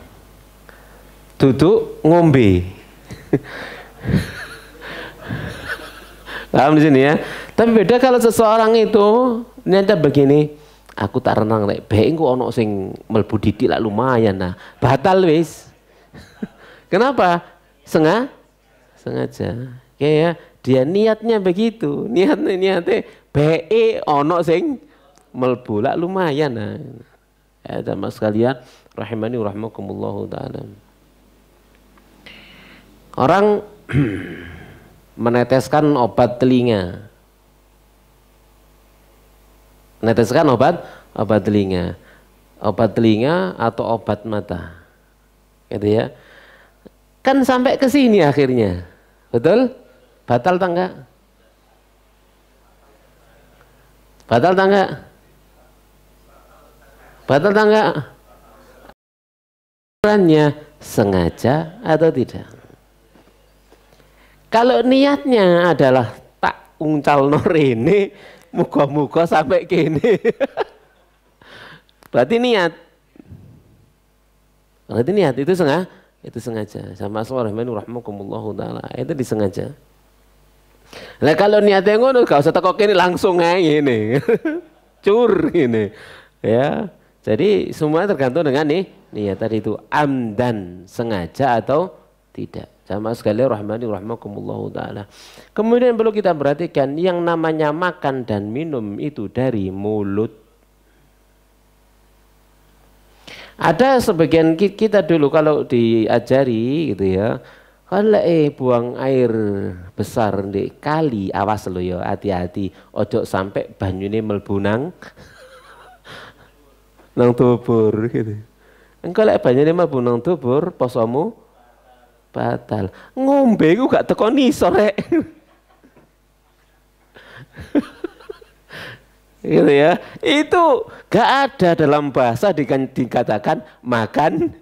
duduk ngombe. Paham di sini ya. Tapi beda kalau seseorang itu niatnya begini, aku tak renang rek, bae engko ono sing mlebu didik lah lumayan nah. Batal wis. Kenapa? Sengaja. Ya, dia niatnya begitu. Niatnya bae ono sing mlebu lah lumayan nah. Ya, jamaah sekalian rahimani rahimakumullah taala. Orang meneteskan obat telinga. Meneteskan obat telinga. Obat telinga atau obat mata. Gitu ya. Kan sampai ke sini akhirnya. Betul? Batal tak enggak? Batal tak enggak? Batal tak enggak? Perannya sengaja atau tidak? Kalau niatnya adalah tak uncal norene, muka-muka sampai kene. Berarti niat. Berarti niat itu sengaja. Sama rahmani rahimakumullah taala. Itu disengaja. Nah kalau niatnya ngono gak usah teko kene langsung ae ngene. Cur ini. Ya. Jadi semua tergantung dengan niat tadi itu amdan, sengaja atau tidak. Sama sekali rahmani rahimakumullah taala. Kemudian perlu kita perhatikan yang namanya makan dan minum itu dari mulut. Ada sebagian kita dulu kalau diajari gitu ya, kalau buang air besar di kali, awas lo ya, hati-hati, ojo sampai banyune mlebu nang tubur gitu. Engko lek banyune mlebu nang tubur, posomu batal. Ngombe ku gak teko nisor rek. Gitu ya. Itu gak ada dalam bahasa dikatakan makan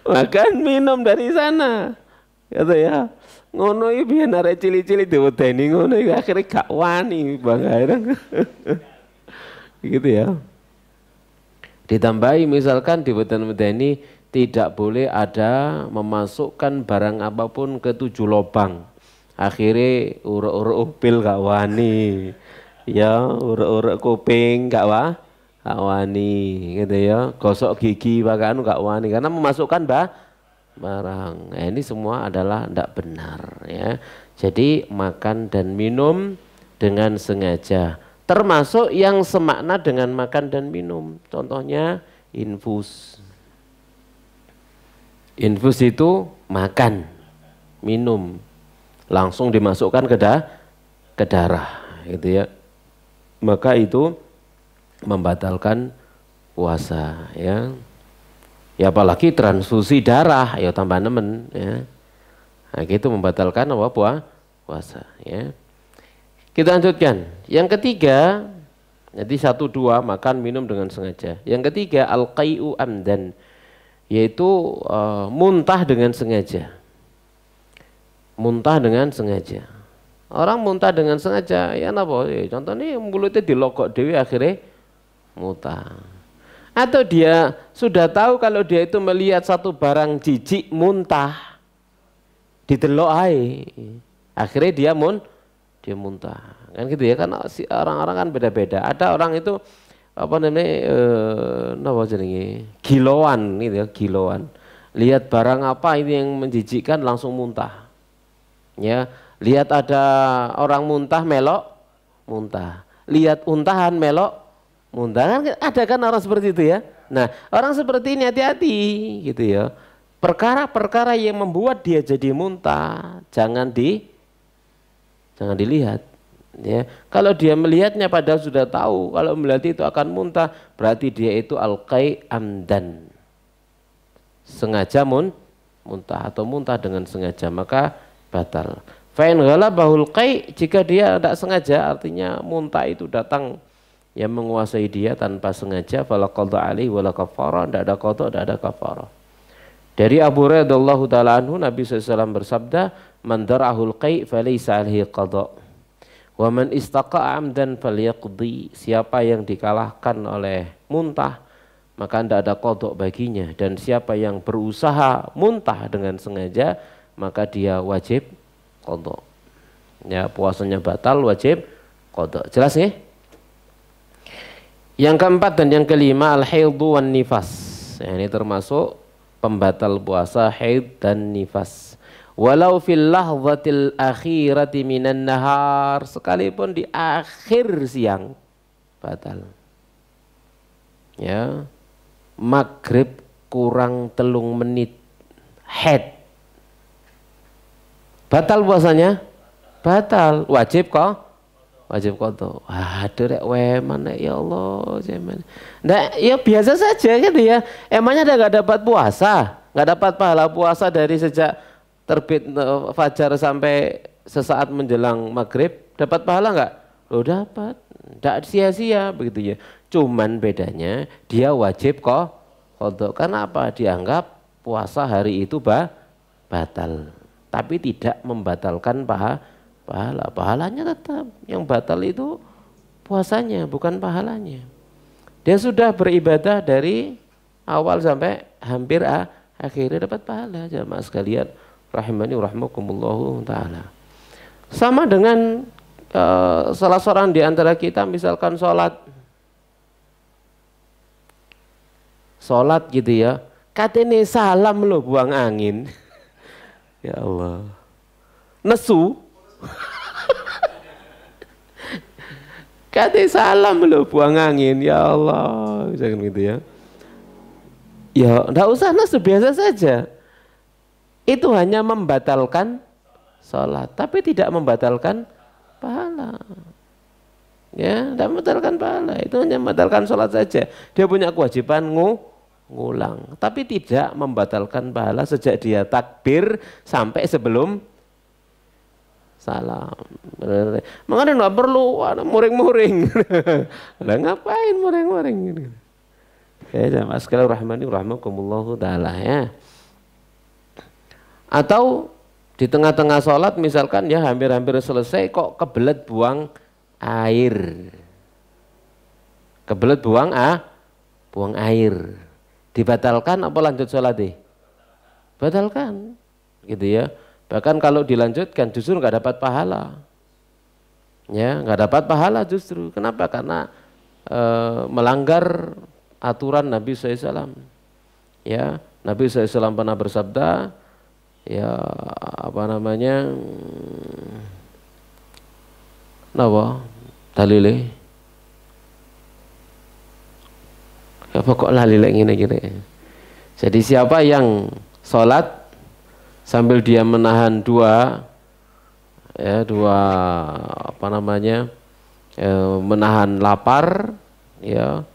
makan minum dari sana. Gitu ya. Ngono iki biyen arek cilik-cilik diwedeni ngono iki akhire gak wani Bang Hairang. Gitu ya. Ditambahi misalkan diweden-wedeni tidak boleh ada memasukkan barang apapun ke 7 lubang. Akhirnya urek-urek upil gak wani. Ya, urek-urek kuping gak wani gitu ya. Gosok gigi bahkan gak wani karena memasukkan barang. Nah, ini semua adalah tidak benar ya. Jadi makan dan minum dengan sengaja. Termasuk yang semakna dengan makan dan minum. Contohnya infus. Infus itu makan, minum. Langsung dimasukkan ke darah gitu ya. Maka itu membatalkan puasa ya. Ya apalagi transfusi darah ya tambah nemen ya. Nah, gitu membatalkan apa puasa ya. Kita lanjutkan. Yang ketiga, jadi 1, 2 makan minum dengan sengaja. Yang ketiga al-qai'u amdan, yaitu muntah dengan sengaja. Muntah dengan sengaja. Orang muntah dengan sengaja ya napa? Ya, contohnya mulutnya dilokok dewi akhirnya muntah. Atau dia sudah tahu kalau dia itu melihat satu barang jijik muntah, didelok ae. Akhirnya dia muntah. Kan gitu ya, kan orang-orang kan beda-beda. Ada orang itu apa namanya giloan gitu ya, giloan. Lihat barang apa ini yang menjijikkan langsung muntah. Ya, lihat ada orang muntah melok muntah. Lihat untahan melok muntah, kan ada kan orang seperti itu ya. Nah, orang seperti ini hati-hati gitu ya. Perkara-perkara yang membuat dia jadi muntah jangan dilihat ya. Kalau dia melihatnya padahal sudah tahu kalau melihat itu akan muntah, berarti dia itu al-qai' amdan, sengaja muntah atau muntah dengan sengaja, maka batal. Fa'in ghalabahul qai', jika dia tidak sengaja, artinya muntah itu datang yang menguasai dia tanpa sengaja, fala qadha alaihi wala kafarah, tidak ada qadha, tidak ada kafarah. Dari Abu Hurairah radhiyallahu taala anhu, Nabi SAW bersabda, man darahul qai' falaysa alaihi qadha wa man istaqa amdan falyaqdi. Siapa yang dikalahkan oleh muntah maka tidak ada qadha baginya, dan siapa yang berusaha muntah dengan sengaja maka dia wajib qadha. Ya, puasanya batal, wajib qadha. Jelas ya? Yang keempat dan yang kelima al-haidhu wan nifas. Ya, ini termasuk pembatal puasa, haid dan nifas. Walau fil lahzatil akhirati minan nahar, sekalipun di akhir siang batal. Ya, maghrib kurang 3 menit haid, batal puasanya? Batal, wajib kok? Wajib qadha. Waduh rek weman ya Allah, zaman. Nah, ya biasa saja gitu ya. Emangnya ada enggak dapat puasa? Enggak dapat pahala puasa dari sejak terbit fajar sampai sesaat menjelang maghrib? Dapat pahala enggak? Loh dapat. Enggak sia-sia begitu ya. Cuman bedanya dia wajib kok qadha. Karena apa? Dianggap puasa hari itu batal. Tapi tidak membatalkan pahalanya tetap. Yang batal itu puasanya, bukan pahalanya. Dia sudah beribadah dari awal sampai hampir akhirnya dapat pahala. Jamaah sekalian rahimani rahimakumullah taala. Sama dengan salah seorang di antara kita misalkan sholat gitu ya, katanya salam loh buang angin. Ya Allah, nesu. Katanya salam loh buang angin, ya Allah, jangan gitu ya. Ya enggak usah nesu, biasa saja. Itu hanya membatalkan sholat, tapi tidak membatalkan pahala. Ya, tidak membatalkan pahala, itu hanya membatalkan sholat saja. Dia punya kewajiban ngulang, tapi tidak membatalkan pahala sejak dia takbir sampai sebelum salam. Makanya nggak perlu muring-muring. Lah ngapain muring-muring gitu. Ya, jamaah sekalian rahmani rahimakumullah taala ya. Atau Di tengah-tengah sholat misalkan ya hampir-hampir selesai kok kebelet buang air. Kebelet buang air. Dibatalkan apa lanjut sholat deh? Batalkan. Gitu ya. Bahkan kalau dilanjutkan justru nggak dapat pahala. Ya, nggak dapat pahala justru. Kenapa? Karena melanggar aturan Nabi SAW. Ya, Nabi SAW pernah bersabda, ya apa namanya, napa dalile? Apa kok lali lagi gini? Jadi siapa yang sholat sambil dia menahan dua apa namanya, menahan lapar, ya,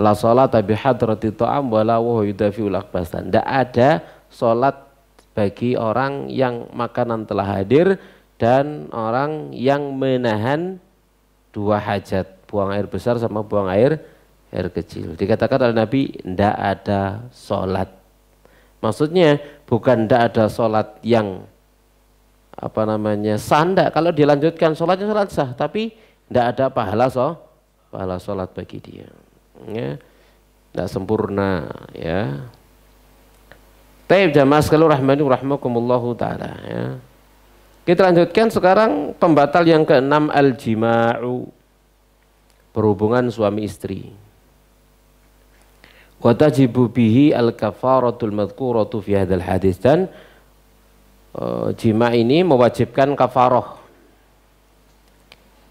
la sholat bi hadrati ta'am wala wa yudafiul akhbasan. Tidak ada sholat bagi orang yang makanan telah hadir dan orang yang menahan dua hajat, buang air besar sama buang air kecil. Dikatakan oleh Nabi, tidak ada sholat. Maksudnya bukan tidak ada sholat yang apa namanya sanda. Kalau dilanjutkan sholatnya sholat sah, tapi tidak ada pahala sholat bagi dia. Ya, tidak sempurna. Ya. Taib jamaah sekalian rahmani rahimakumullahu taala. Ya. Kita lanjutkan sekarang pembatal yang keenam, al-jima'u, berhubungan suami istri. Wa tajibu bihi al-kafaratul madhkuratu fi hadzal hadis, dan jima ini mewajibkan kafarah.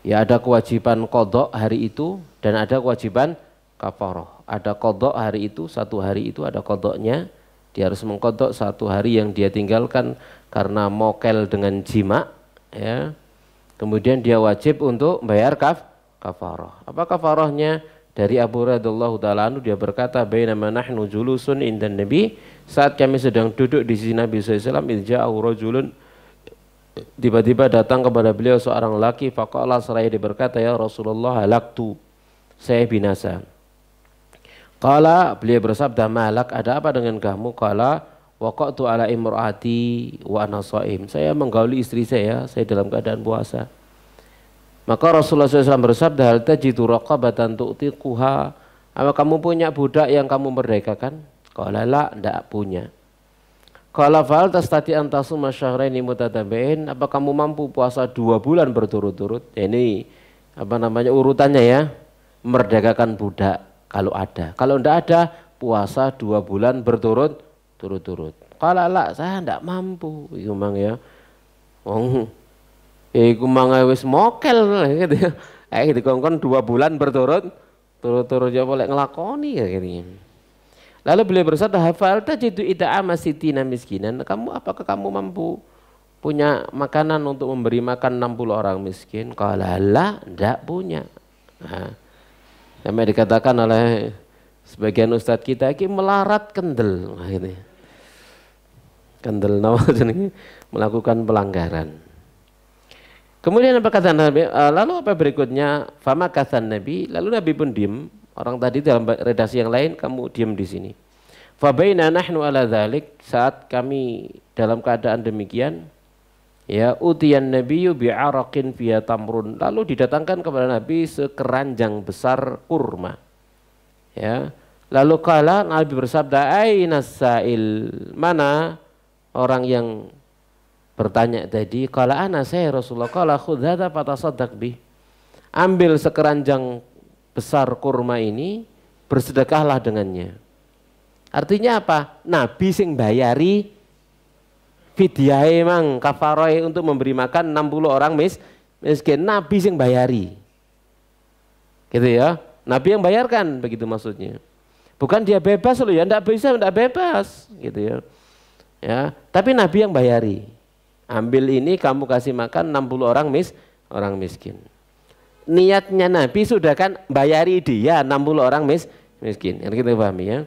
Ya, ada kewajiban qadha hari itu dan ada kewajiban kafarah. Ada qadha hari itu, satu hari itu ada qadhanya. Dia harus mengqadha satu hari yang dia tinggalkan karena mokel dengan jima, ya. Kemudian dia wajib untuk bayar kafarah. Apa kafarahnya? Dari Abu Hurairah radhiyallahu taala anhu, dia berkata, bainama nahnu julusun indan Nabi, saat kami sedang duduk di sisi Nabi SAW, idja'ahu rajulun, tiba-tiba datang kepada beliau seorang laki, faqala, seraya dia berkata, ya Rasulullah, halaktu, saya binasa. Qala, beliau bersabda, malak, ada apa dengan kamu? Qala, waqa'tu ala imraati wa ana shaim, saya menggauli istri saya dalam keadaan puasa. Maka Rasulullah SAW bersabda, hal tajidu raqabatan tu'tiquha, apa kamu punya budak yang kamu merdekakan? Qala la, tidak punya. Qala fa'al tastati an tasuma syahraini mutatabi'in, apa kamu mampu puasa 2 bulan berturut-turut? Ini apa namanya urutannya ya, merdekakan budak kalau ada. Kalau tidak ada, puasa 2 bulan berturut-turut. Qala la, saya tidak mampu. Itu memang ya. Iku mangai wis mokel gitu ya. Dikongkon 2 bulan berturut-turut ya boleh ngelakoni ya gitu. Lalu beliau bersabda, hafal tajidu ita'ama sitina miskinan. Apakah kamu mampu punya makanan untuk memberi makan 60 orang miskin? Qala la, enggak punya. Nah, sampai dikatakan oleh sebagian ustadz kita iki melarat kendel gitu. Kendel namanya melakukan pelanggaran. Kemudian apa kata Nabi? Lalu apa berikutnya? Fama kata Nabi. Lalu Nabi pun diem. Orang tadi dalam redaksi yang lain, kamu diem di sini. Fabaina nahnu ala dzalik, saat kami dalam keadaan demikian, ya, utiyan nabiyyu bi'araqin fiha tamrun. Lalu didatangkan kepada Nabi sekeranjang besar kurma. Ya. Lalu kala Nabi bersabda, aina sa'il, mana orang yang bertanya tadi? Qala ana, saya Rasulullah. Qala khudh hadza fatasaddaq bih, ambil sekeranjang besar kurma ini, bersedekahlah dengannya. Artinya apa? Nabi sing bayari fidyah emang kafaroh untuk memberi makan 60 orang miskin, Nabi sing bayari. Gitu ya. Nabi yang bayarkan, begitu maksudnya. Bukan dia bebas loh ya, enggak bisa, enggak bebas gitu ya. Ya, tapi Nabi yang bayari. Ambil ini kamu kasih makan 60 orang miskin. Niatnya Nabi sudah kan bayari dia 60 orang miskin. Yang kita pahami ya.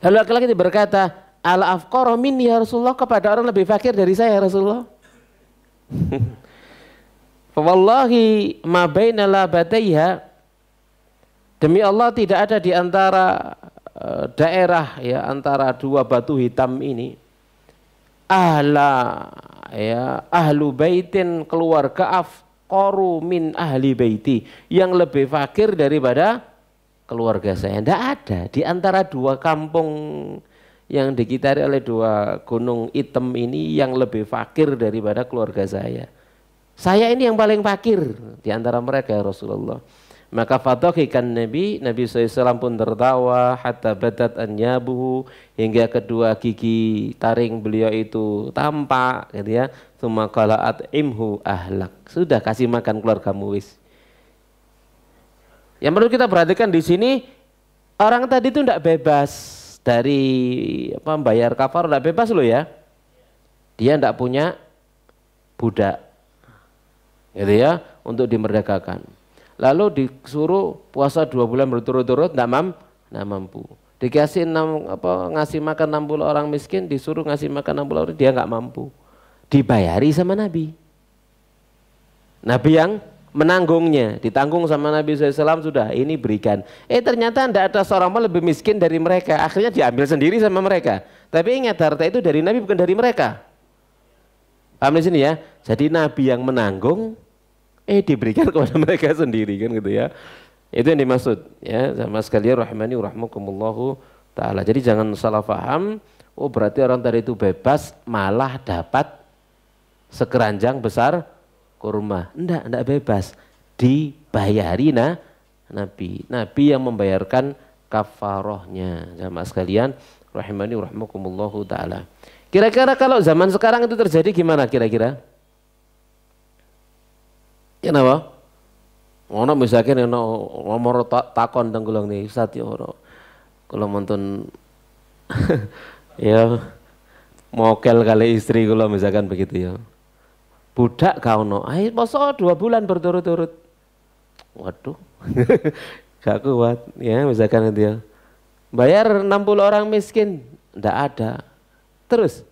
Lalu laki-laki berkata, ala afqara minni ya Rasulullah, kepada orang lebih fakir dari saya ya Rasulullah. Wallahi ma baina labataiha, demi Allah tidak ada di antara daerah ya, antara dua batu hitam ini, ahla ya ahlu baitin, keluarga afqaru min ahli baiti, yang lebih fakir daripada keluarga saya. Tidak ada di antara dua kampung yang dikitari oleh dua gunung hitam ini yang lebih fakir daripada keluarga saya. Saya ini yang paling fakir di antara mereka ya Rasulullah. Maka fadhahikan Nabi SAW pun tertawa hatta badat anyabuhu, hingga kedua gigi taring beliau itu tampak gitu ya. Tsumma qala at'imhu ahlak. Sudah, kasih makan keluargamu wis. Yang perlu kita perhatikan di sini, orang tadi itu tidak bebas dari bayar kafar, tidak bebas loh ya. Dia tidak punya budak gitu ya untuk dimerdekakan. Lalu disuruh puasa 2 bulan berturut-turut, tidak mampu. Dikasih ngasih makan 60 orang miskin, disuruh ngasih makan 60 orang, dia nggak mampu. Dibayari sama Nabi. Nabi yang menanggungnya, ditanggung sama Nabi SAW, sudah ini berikan. Ternyata tidak ada seorang pun lebih miskin dari mereka. Akhirnya diambil sendiri sama mereka. Tapi ingat, harta itu dari Nabi bukan dari mereka. Paham di sini ya? Jadi Nabi yang menanggung, diberikan kepada mereka sendiri kan gitu ya. Itu yang dimaksud ya sama sekalian rahimani rahmakumullahu taala. Jadi jangan salah paham, berarti orang tadi itu bebas malah dapat sekeranjang besar kurma. Enggak bebas. Dibayari Nabi. Nabi yang membayarkan kafarohnya. Sama sekalian rahimani rahmakumullahu taala. Kira-kira kalau zaman sekarang itu terjadi gimana kira-kira? Kenapa? Ono misalkan nomor takon tenggulang nih Ustaz ya ora. Kula montun ya mokel kali istri kula misalkan begitu ya. Budak ka ono, poso 2 bulan berturut-turut. Waduh. Gak kuat ya misalkan itu ya. Bayar 60 orang miskin, ndak ada. Terus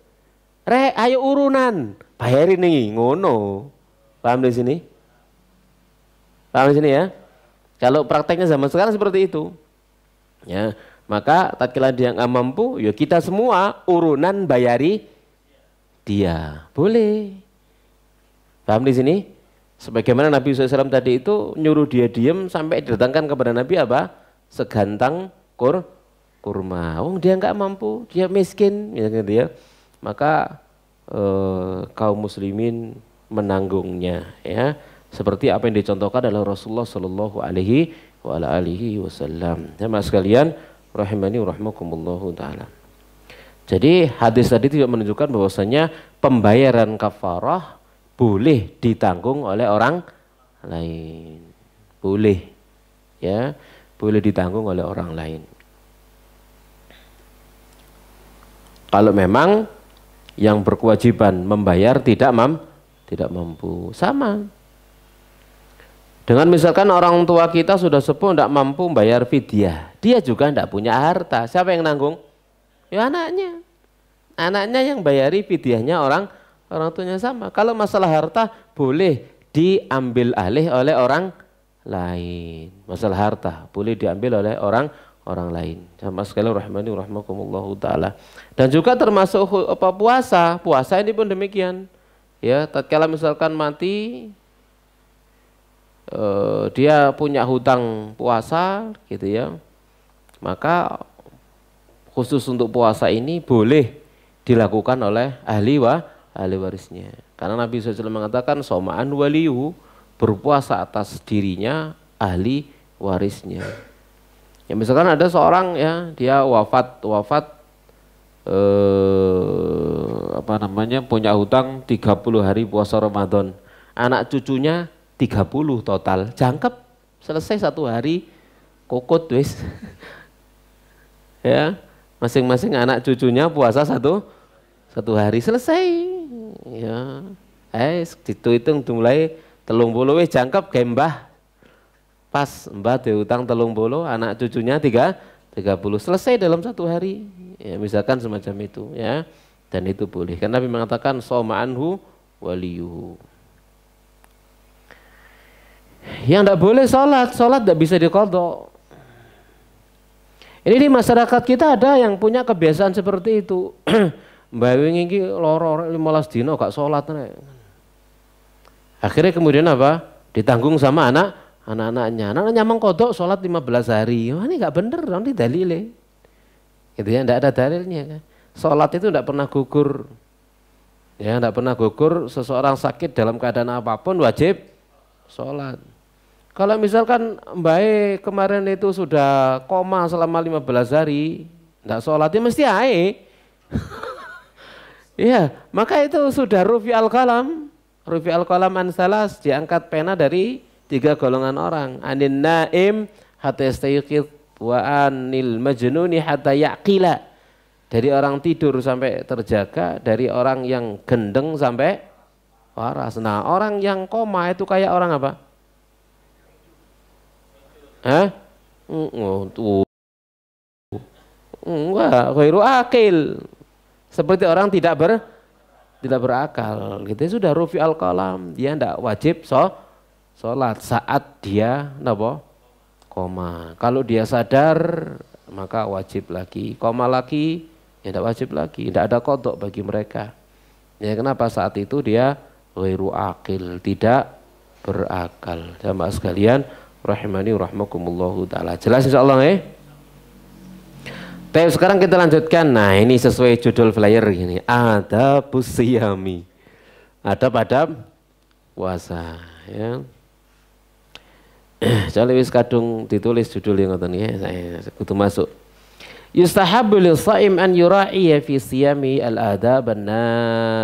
ayo urunan, bayarin nih ngono. Paham di sini? Paham di sini ya? Kalau prakteknya zaman sekarang seperti itu, ya maka tatkala dia nggak mampu, ya kita semua urunan bayari dia, boleh. Paham di sini? Sebagaimana Nabi SAW tadi itu nyuruh dia diam sampai didatangkan kepada Nabi apa? Segantang kurma. Dia nggak mampu, dia miskin, gitu ya. Maka kaum muslimin menanggungnya, ya. Seperti apa yang dicontohkan oleh Rasulullah Shallallahu Alaihi Wasallam. Jemaah sekalian, rahimani rahmakumullahu taala. Jadi hadis tadi tidak menunjukkan bahwasanya pembayaran kafarah boleh ditanggung oleh orang lain. Boleh, ya, boleh ditanggung oleh orang lain. Kalau memang yang berkewajiban membayar tidak mampu, sama. Dengan misalkan orang tua kita sudah sepuh tidak mampu bayar fidyah, dia juga tidak punya harta. Siapa yang nanggung? Ya anaknya. Anaknya yang bayari fidyahnya orang tuanya sama. Kalau masalah harta boleh diambil alih oleh orang lain. Masalah harta boleh diambil oleh orang lain. Sama sekali rahmani rahmakumullahu taala. Dan juga termasuk puasa. Puasa ini pun demikian. Ya, tatkala misalkan mati dia punya hutang puasa gitu ya, maka khusus untuk puasa ini boleh dilakukan oleh ahli warisnya, karena Nabi SAW mengatakan soma'an waliyu, berpuasa atas dirinya ahli warisnya. Ya misalkan ada seorang ya dia wafat punya hutang 30 hari puasa Ramadan, anak cucunya 30 total, jangkep, selesai 1 hari, kokot wis. Ya, masing-masing anak cucunya puasa satu hari, selesai. Ya, dihitung mulai 30 wis jangkep gembah. Pas mbah diutang 30, anak cucunya 30, selesai dalam 1 hari. Ya, misalkan semacam itu ya. Dan itu boleh. Karena Nabi mengatakan soma'anhu waliyuhu. Yang tidak boleh sholat tidak bisa diqadha. Ini di masyarakat kita ada yang punya kebiasaan seperti itu. Mbak wingi iki lara 15 dina gak salat nek. Akhirnya kemudian apa? Ditanggung sama anak-anaknya. Anak-anaknya mengkodok salat 15 hari. Wah, ini gak bener, nanti dalile. Gitu ya, enggak ada dalilnya kan. Salat itu enggak pernah gugur. Ya, enggak pernah gugur. Seseorang sakit dalam keadaan apapun wajib salat. Kalau misalkan Mbak kemarin itu sudah koma selama 15 hari, enggak salatnya mesti ae. Iya, maka itu sudah rufi al-qalam. Rufi al-qalam an salas, diangkat pena dari 3 golongan orang. Anin naim hatta yastayqidh wa anil majnuni hatta yaqila. Dari orang tidur sampai terjaga, dari orang yang gendeng sampai waras. Nah, orang yang koma itu kayak orang apa? Hah? Enggak, ghairu akil. Seperti orang tidak berakal. Gitu sudah rufi al-qalam, dia tidak wajib sholat saat dia koma. Kalau dia sadar maka wajib lagi. Koma lagi ya tidak wajib lagi. Tidak ada qadha bagi mereka. Ya kenapa saat itu dia ghairu akil, tidak berakal. Jamaah sekalian rahimani rahmakumullahu taala. Jelas insyaallah ya? Baik, sekarang kita lanjutkan. Nah, ini sesuai judul flyer ini. Adabus siyami. Adab puasa, ya. Jadi wis kadung ditulis judul yang ngoten ya, saya kudu masuk. Yustahabbu lis-shaim an yura'iya fi siyami al-adab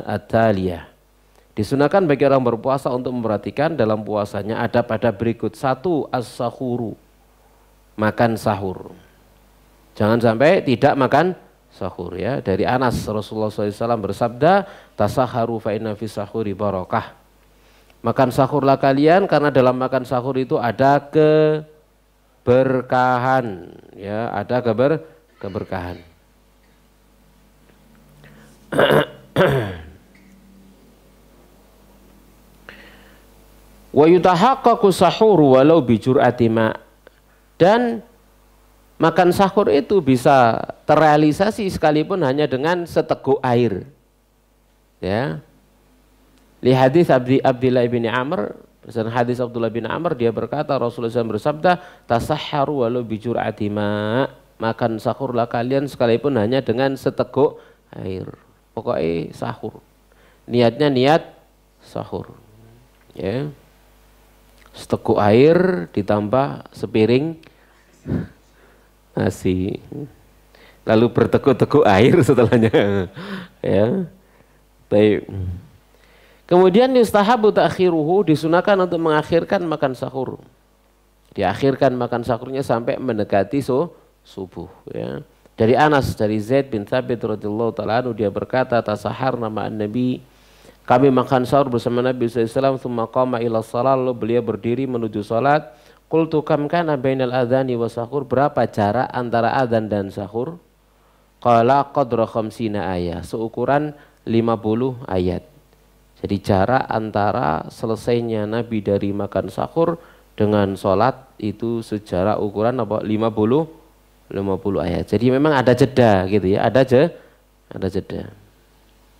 at-taliyah. Disunahkan bagi orang berpuasa untuk memperhatikan dalam puasanya adab-adab berikut. 1. As-sahuru. Makan sahur. Jangan sampai tidak makan sahur ya. Dari Anas Rasulullah SAW bersabda, tasaharu fa inna fi sahuri barakah. Makan sahurlah kalian karena dalam makan sahur itu ada keberkahan ya, ada keberkahan. Wa yutahaqqaqu sahuru walau bi jur'ati ma. Dan makan sahur itu bisa terrealisasi sekalipun hanya dengan seteguk air. Ya. Li hadis Abdullah bin Amr, berdasarkan hadis Abdullah bin Amr dia berkata Rasulullah SAW bersabda, tasahharu walau bi jur'ati ma. Makan sahurlah kalian sekalipun hanya dengan seteguk air. Pokoknya sahur. Niatnya niat sahur. Ya. Seteguk air ditambah sepiring nasi, lalu berteguk-teguk air setelahnya. Ya, baik. Kemudian yustahabu ta'khiruhu, disunahkan untuk mengakhirkan makan sahur. Diakhirkan makan sahurnya sampai mendekati subuh. Ya. Dari Anas, dari Zaid bin Thabit radhiyallahu taala anhu dia berkata, tasahar nama Nabi, kami makan sahur bersama Nabi SAW, tsumma qama ila shalah, lalu beliau berdiri menuju salat. Qultu kam kana bainal adzani wa sahur, berapa jarak antara adzan dan sahur? Qala qadra khamsina ayat, seukuran 50 ayat. Jadi jarak antara selesainya Nabi dari makan sahur dengan sholat itu sejarak ukuran apa? 50 ayat. Jadi memang ada jeda gitu ya, ada jeda.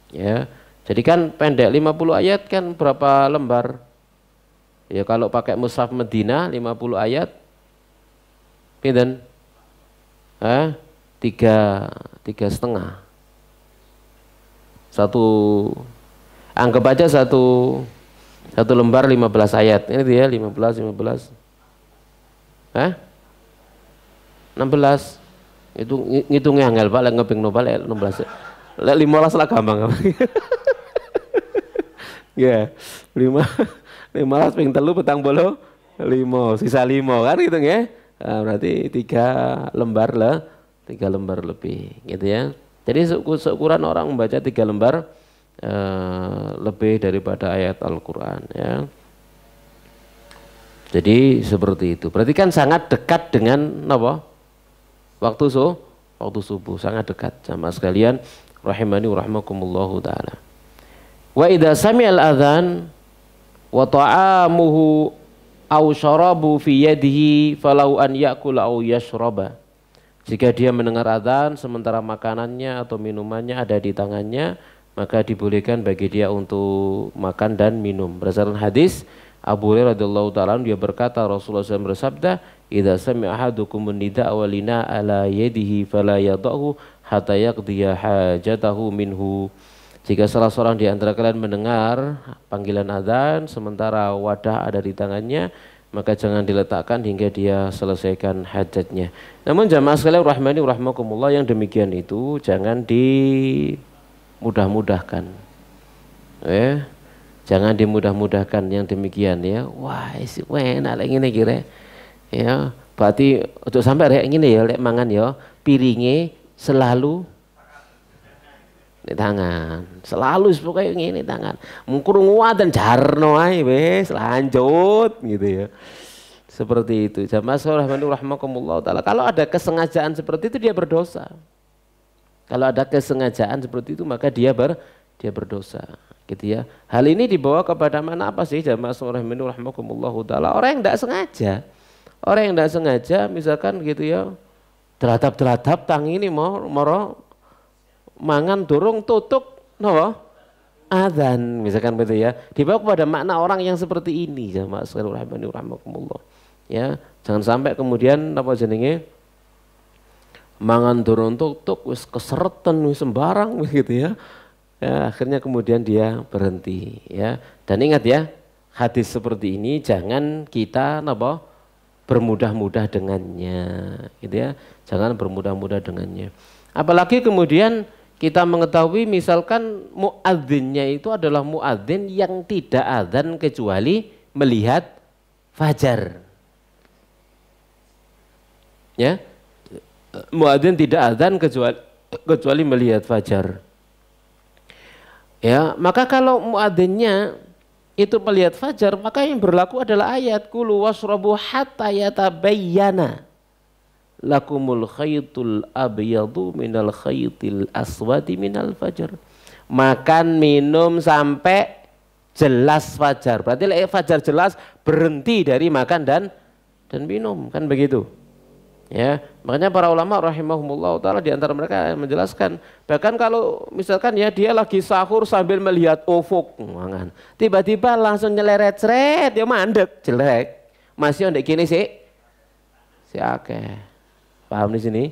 Ya. Jadi kan pendek 50 ayat kan berapa lembar? Ya kalau pakai mushaf Medina 50 ayat pinten? Tiga setengah. Anggap aja satu lembar 15 ayat. Ini dia 15. 16. Itu ngitungnya angel Pak, lek ngeping no Pak 16. Lek 15 lah gampang. Ya, 15 ping telu petang bolo 5, sisa 5 kan gitu ya. Nah, berarti 3 lembar lah, 3 lembar lebih gitu ya. Jadi seukuran orang membaca 3 lembar lebih daripada ayat Al-Quran ya. Jadi seperti itu. Berarti kan sangat dekat dengan apa? Waktu subuh sangat dekat. Jamaah sekalian rahimani wa rahmakumullahu taala. Wa idza sami'al adzan wa ta'amuhu aw syarabu fi yadihi falau an ya'kula aw yashraba. Jika dia mendengar adzan sementara makanannya atau minumannya ada di tangannya, maka dibolehkan bagi dia untuk makan dan minum. Berdasarkan hadis Abu Hurairah radhiyallahu taala dia berkata Rasulullah SAW bersabda, "Idza sami'a ahadukum an-nidaa walina ala yadihi fala yadhahu hatta yaqdiya hajatahu minhu." Jika salah seorang di antara kalian mendengar panggilan adzan sementara wadah ada di tangannya, maka jangan diletakkan hingga dia selesaikan hajatnya. Namun jamaah sekalian rahmani rahmakumullah, yang demikian itu jangan dimudah-mudahkan. Jangan dimudah-mudahkan yang demikian ya. Wah, enak lek ngene iki rek. Ya, berarti untuk sampai rek ngene ya lek mangan ya, piringe selalu di tangan. Selalu pokoknya ngene tangan. Mung dan jarno ae wis lanjut gitu ya. Seperti itu. Jamaah sholihin rahimakumullah taala. Kalau ada kesengajaan seperti itu dia berdosa. Kalau ada kesengajaan seperti itu maka dia berdosa. Gitu ya. Hal ini dibawa kepada mana apa sih jamaah sholihin rahimakumullah taala? Orang yang tidak sengaja. Orang yang tidak sengaja misalkan gitu ya. Telatap tang ini moro mangan durung tutuk no adzan misalkan begitu ya, dibawa kepada makna orang yang seperti ini jamaah sekalian rahimakumullah ya. Jangan sampai kemudian apa jenenge mangan durung tutuk wis kesereten wis sembarang begitu ya. Ya akhirnya kemudian dia berhenti ya. Dan ingat ya, hadis seperti ini jangan kita napa bermudah-mudah dengannya gitu ya. Jangan bermudah-mudah dengannya. Apalagi kemudian kita mengetahui misalkan muadzinnya itu adalah muadzin yang tidak adzan kecuali melihat fajar. Ya. Muadzin tidak adzan kecuali melihat fajar. Ya, maka kalau muadzinnya itu melihat fajar, maka yang berlaku adalah ayat kulu wasrabu hatta yatabayyana lakumul khaytul abyadu minal khaytil aswadi minal fajar. Makan minum sampai jelas fajar. Berarti fajar jelas berhenti dari makan dan minum, kan begitu. Ya, makanya para ulama rahimahumullah taala di antara mereka menjelaskan, bahkan kalau misalkan ya dia lagi sahur sambil melihat ufuk, tiba-tiba langsung nyeleret-seret, dia mandek, jelek. Masih ndek kene sih. Si akeh. Paham di sini?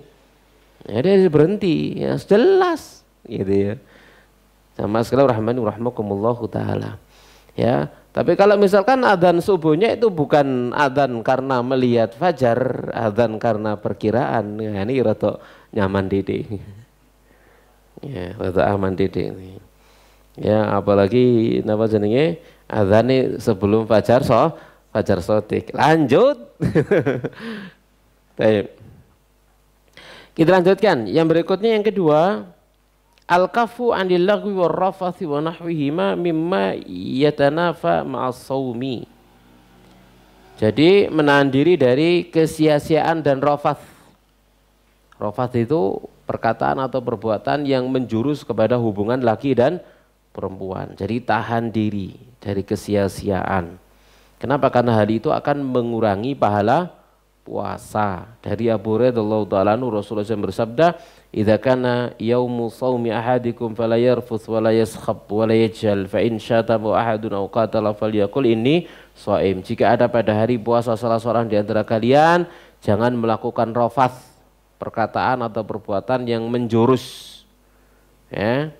Ya dia berhenti, ya jelas gitu ya. Sama sekali rahmani rahmakumullahu taala. Ya, tapi kalau misalkan adzan subuhnya itu bukan adzan karena melihat fajar, adzan karena perkiraan, ya ini rada nyaman dede. Ya, rada aman dede. Ya, apalagi napa jenenge adzane sebelum fajar sotik. Lanjut. Baik. Kita lanjutkan. Yang berikutnya yang kedua, al-kafu 'anil lagwi war rafathi wa nahwihima mimma yatanafa ma'as shaumi. Jadi menahan diri dari kesia-siaan dan rafath. Rafath itu perkataan atau perbuatan yang menjurus kepada hubungan laki dan perempuan. Jadi tahan diri dari kesia-siaan. Kenapa? Karena hal itu akan mengurangi pahala puasa. Dari Abu Hurairah radhiyallahu ta'ala anhu Rasulullah SAW bersabda, "Idza kana yaumu shaumi ahadikum fala yarfuth wala yaskhab wala yajhal fa in syatama ahadun aw qatala falyaqul inni shaim." Jika ada pada hari puasa salah seorang di antara kalian, jangan melakukan rafath, perkataan atau perbuatan yang menjurus ya,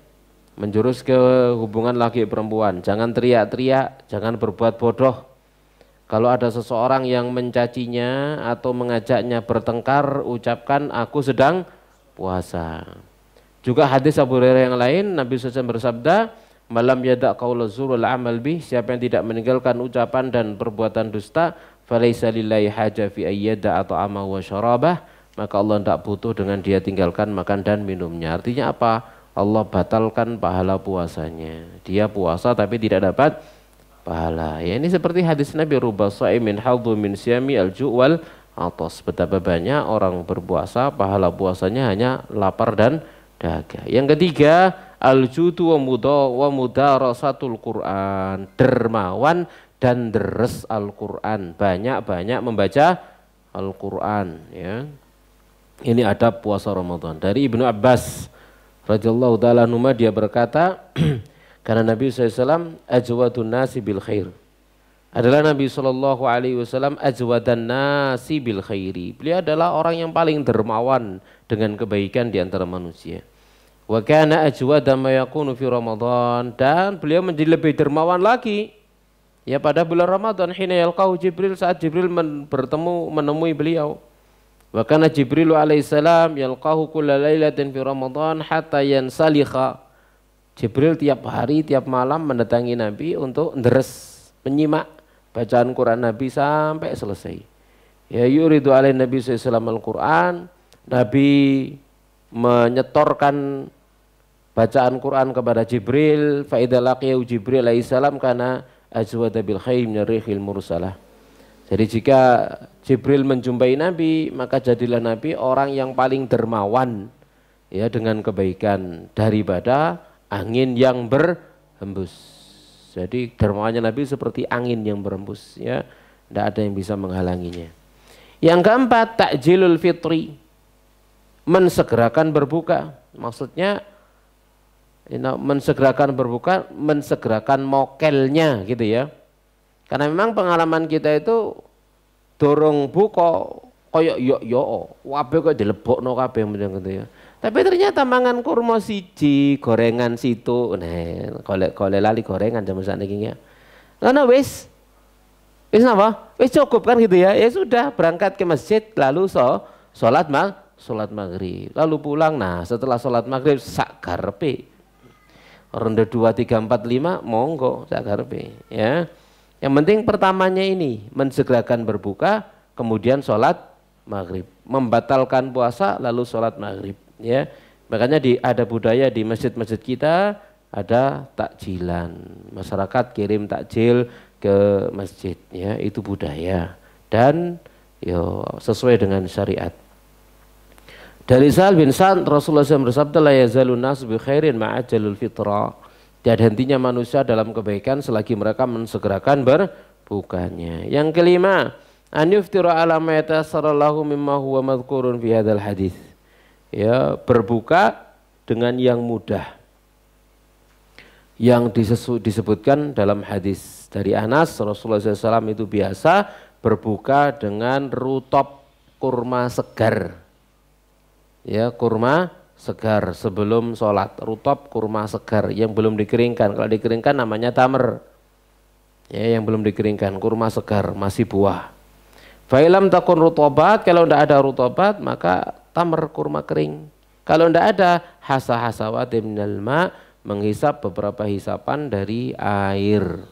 menjurus ke hubungan laki perempuan. Jangan teriak-teriak, jangan berbuat bodoh. Kalau ada seseorang yang mencacinya atau mengajaknya bertengkar, ucapkan aku sedang puasa. Juga hadis Abu Hurairah yang lain, Nabi SAW bersabda, malam yada' qaula zur wal amal bih, siapa yang tidak meninggalkan ucapan dan perbuatan dusta, falaisa lillahi haja fi ayyada at'ama wa syarabah, maka Allah tidak butuh dengan dia tinggalkan makan dan minumnya. Artinya apa? Allah batalkan pahala puasanya. Dia puasa tapi tidak dapat pahala. Ya ini seperti hadis Nabi ruba shaimin hadzu min siyami al-ju' wal atas. Betapa banyak orang berpuasa pahala puasanya hanya lapar dan dahaga. Yang ketiga, al-judu wa mudarasatul Quran, dermawan dan deres Al-Quran, banyak-banyak membaca Al-Quran ya. Ini adab puasa Ramadan. Dari Ibnu Abbas radhiyallahu taala anhu dia berkata, karena Nabi SAW ajwadun nasi bil khair. Adalah Nabi SAW ajwadan nasi bil khairi. Beliau adalah orang yang paling dermawan dengan kebaikan di antara manusia. Wa kana ajwada ma yakunu fi Ramadan, dan beliau menjadi lebih dermawan lagi ya pada bulan Ramadan. Hina yalqahu Jibril, saat Jibril menemui beliau. Wa kana Jibril alaihissalam yalqahu kulla lailatin fi Ramadan hatta yansalikha. Jibril tiap hari, tiap malam mendatangi Nabi untuk menyimak bacaan Quran Nabi sampai selesai. Ya yuridu alaihi Nabi sallallahu Al-Quran. Nabi menyetorkan bacaan Quran kepada Jibril. Fa idza laqiyahu Jibril alaihissalam kana ajwada bil khair min rihil mursalah. Jadi jika Jibril menjumpai Nabi, maka jadilah Nabi orang yang paling dermawan ya dengan kebaikan daripada angin yang berhembus. Jadi dermawannya Nabi seperti angin yang berhembus ya, tidak ada yang bisa menghalanginya. Yang keempat, takjilul fitri, mensegerakan berbuka. Maksudnya mensegerakan berbuka, mensegerakan mokelnya gitu ya. Karena memang pengalaman kita itu dorong buka koyok yo wabe kok dilebokno kabeh gitu ya. Tapi ternyata mangan kurma siji, gorengan situ, nah golek lali gorengan zaman sakniki ya. Karena wis napa? Wis cukup kan gitu ya. Ya sudah, berangkat ke masjid lalu salat maghrib. Lalu pulang, nah setelah salat maghrib sak karepe. Ronde 2, 3, 4, 5 monggo sak karepe ya. Yang penting pertamanya ini mensegerakan berbuka, kemudian sholat maghrib, membatalkan puasa lalu sholat maghrib ya. Makanya ada budaya di masjid-masjid kita ada takjilan, masyarakat kirim takjil ke masjid ya, itu budaya dan yo sesuai dengan syariat. Dari Sa'al bin Sa'ad, Rasulullah SAW bersabda, la yazalun nas bi khairin ma'ajalul fitrah. Tiada hentinya manusia dalam kebaikan selagi mereka mensegerakan berbukanya. Yang kelima, an yuftira ala ma yatayassara lahu mimma huwa madhkurun fi hadzal hadis. Ya, berbuka dengan yang mudah. Yang disebutkan dalam hadis dari Anas, Rasulullah SAW itu biasa berbuka dengan rutop kurma segar. Ya, kurma segar sebelum sholat, rutop kurma segar yang belum dikeringkan. Kalau dikeringkan namanya tamer ya, yang belum dikeringkan, kurma segar masih buah. Fa'ilam takun rutobat, kalau tidak ada rutobat maka tamer kurma kering. Kalau tidak ada hasa-hasawat minal ma, menghisap beberapa hisapan dari air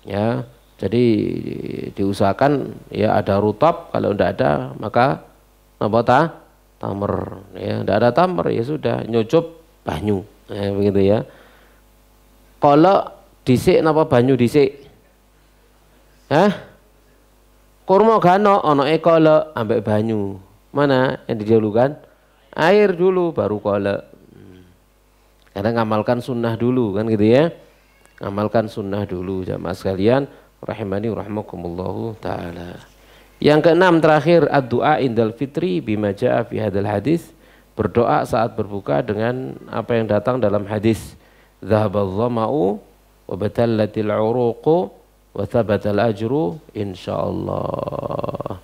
ya. Jadi diusahakan ya ada rutop, kalau tidak ada maka apa tamer ya, tidak ada tamer ya sudah nyucup banyu ya, begitu ya. Kalau dhisik napa banyu dhisik? Kurma gano ono kolek ambek banyu. Mana yang didahulukan? Air dulu baru kolek. Karena ngamalkan sunnah dulu kan gitu ya. Ngamalkan sunnah dulu jamaah sekalian rahimani rahimakumullahu taala. Yang keenam terakhir, ad-du'a indal fitri bima ja'a fi hadzal hadis, berdoa saat berbuka dengan apa yang datang dalam hadis. Dhahabadh dhama'u wa batallatil 'uruqu wa thabatal ajru insyaallah.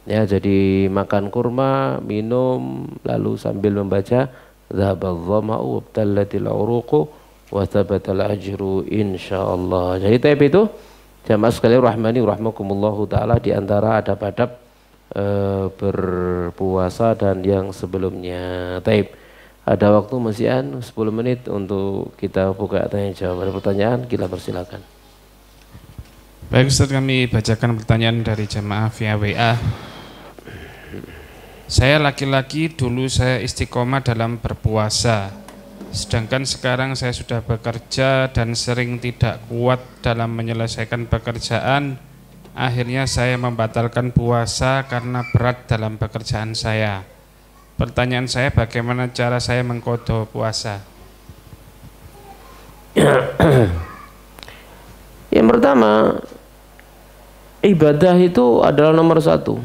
Ya, jadi makan kurma, minum lalu sambil membaca dhahabadh dhama'u wa batallatil 'uruqu wa thabatal ajru insyaallah. Jadi taib itu jamaah sekalian rahmani rahmakumullahu ta'ala, di antara adab-adab berpuasa dan yang sebelumnya. Taib, ada waktu masih 10 menit untuk kita buka tanya jawab. Ada pertanyaan, kita persilakan. Baik Ustaz, kami bacakan pertanyaan dari jamaah via WA. Saya laki-laki, dulu saya istiqomah dalam berpuasa. Sedangkan sekarang saya sudah bekerja dan sering tidak kuat dalam menyelesaikan pekerjaan. Akhirnya saya membatalkan puasa karena berat dalam pekerjaan saya. Pertanyaan saya, bagaimana cara saya mengqadha puasa? Yang pertama, ibadah itu adalah nomor satu.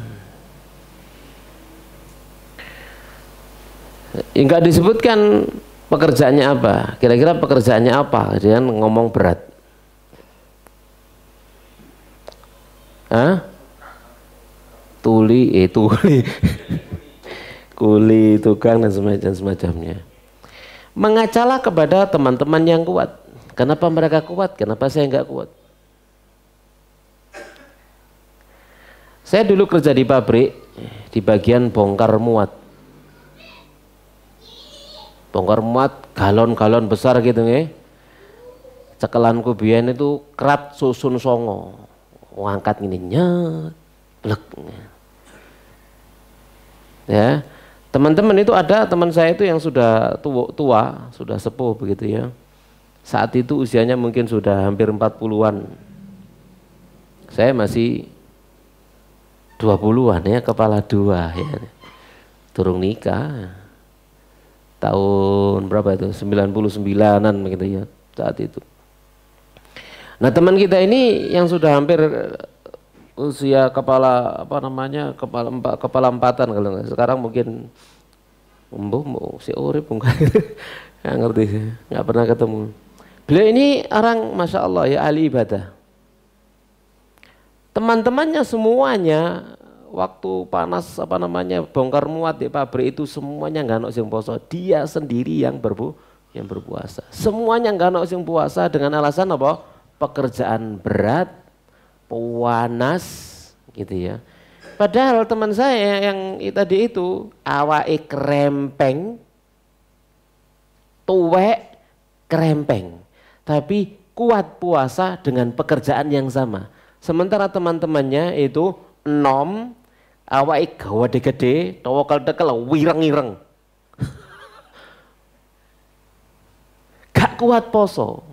Enggak disebutkan pekerjaannya apa. Kira-kira pekerjaannya apa? Dia ngomong berat. Hah? Tuli, kuli, tukang dan semacamnya. Mengacalah kepada teman-teman yang kuat. Kenapa mereka kuat? Kenapa saya enggak kuat? Saya dulu kerja di pabrik di bagian bongkar muat. Bongkar muat galon-galon besar gitu nggih. Cekelanku biyen itu kerat susun songo. Ngangkat ngene nyet. Blek. Ya. Teman-teman itu ada teman saya itu yang sudah tua, sudah sepuh begitu ya. Saat itu usianya mungkin sudah hampir 40-an. Saya masih 20-an ya, kepala dua ya. Turun nikah. Tahun berapa itu? 99-an begitu ya saat itu. Nah, teman kita ini yang sudah hampir usia kepala kepala empatan kalau nggak, sekarang mungkin mau si urip nggak ngerti sih, nggak pernah ketemu. Beliau ini orang masya Allah ya, ahli ibadah. Teman-temannya semuanya waktu panas bongkar muat di pabrik itu semuanya nggak ono sing poso, dia sendiri yang berpuasa. Semuanya nggak ono sing puasa dengan alasan apa? Pekerjaan berat, panas gitu ya. Padahal teman saya yang tadi itu awake krempeng, tuwek krempeng, tapi kuat puasa dengan pekerjaan yang sama. Sementara teman-temannya itu enom, awake gede-gede, tokel-tekel wireng-ireng. Gak kuat poso.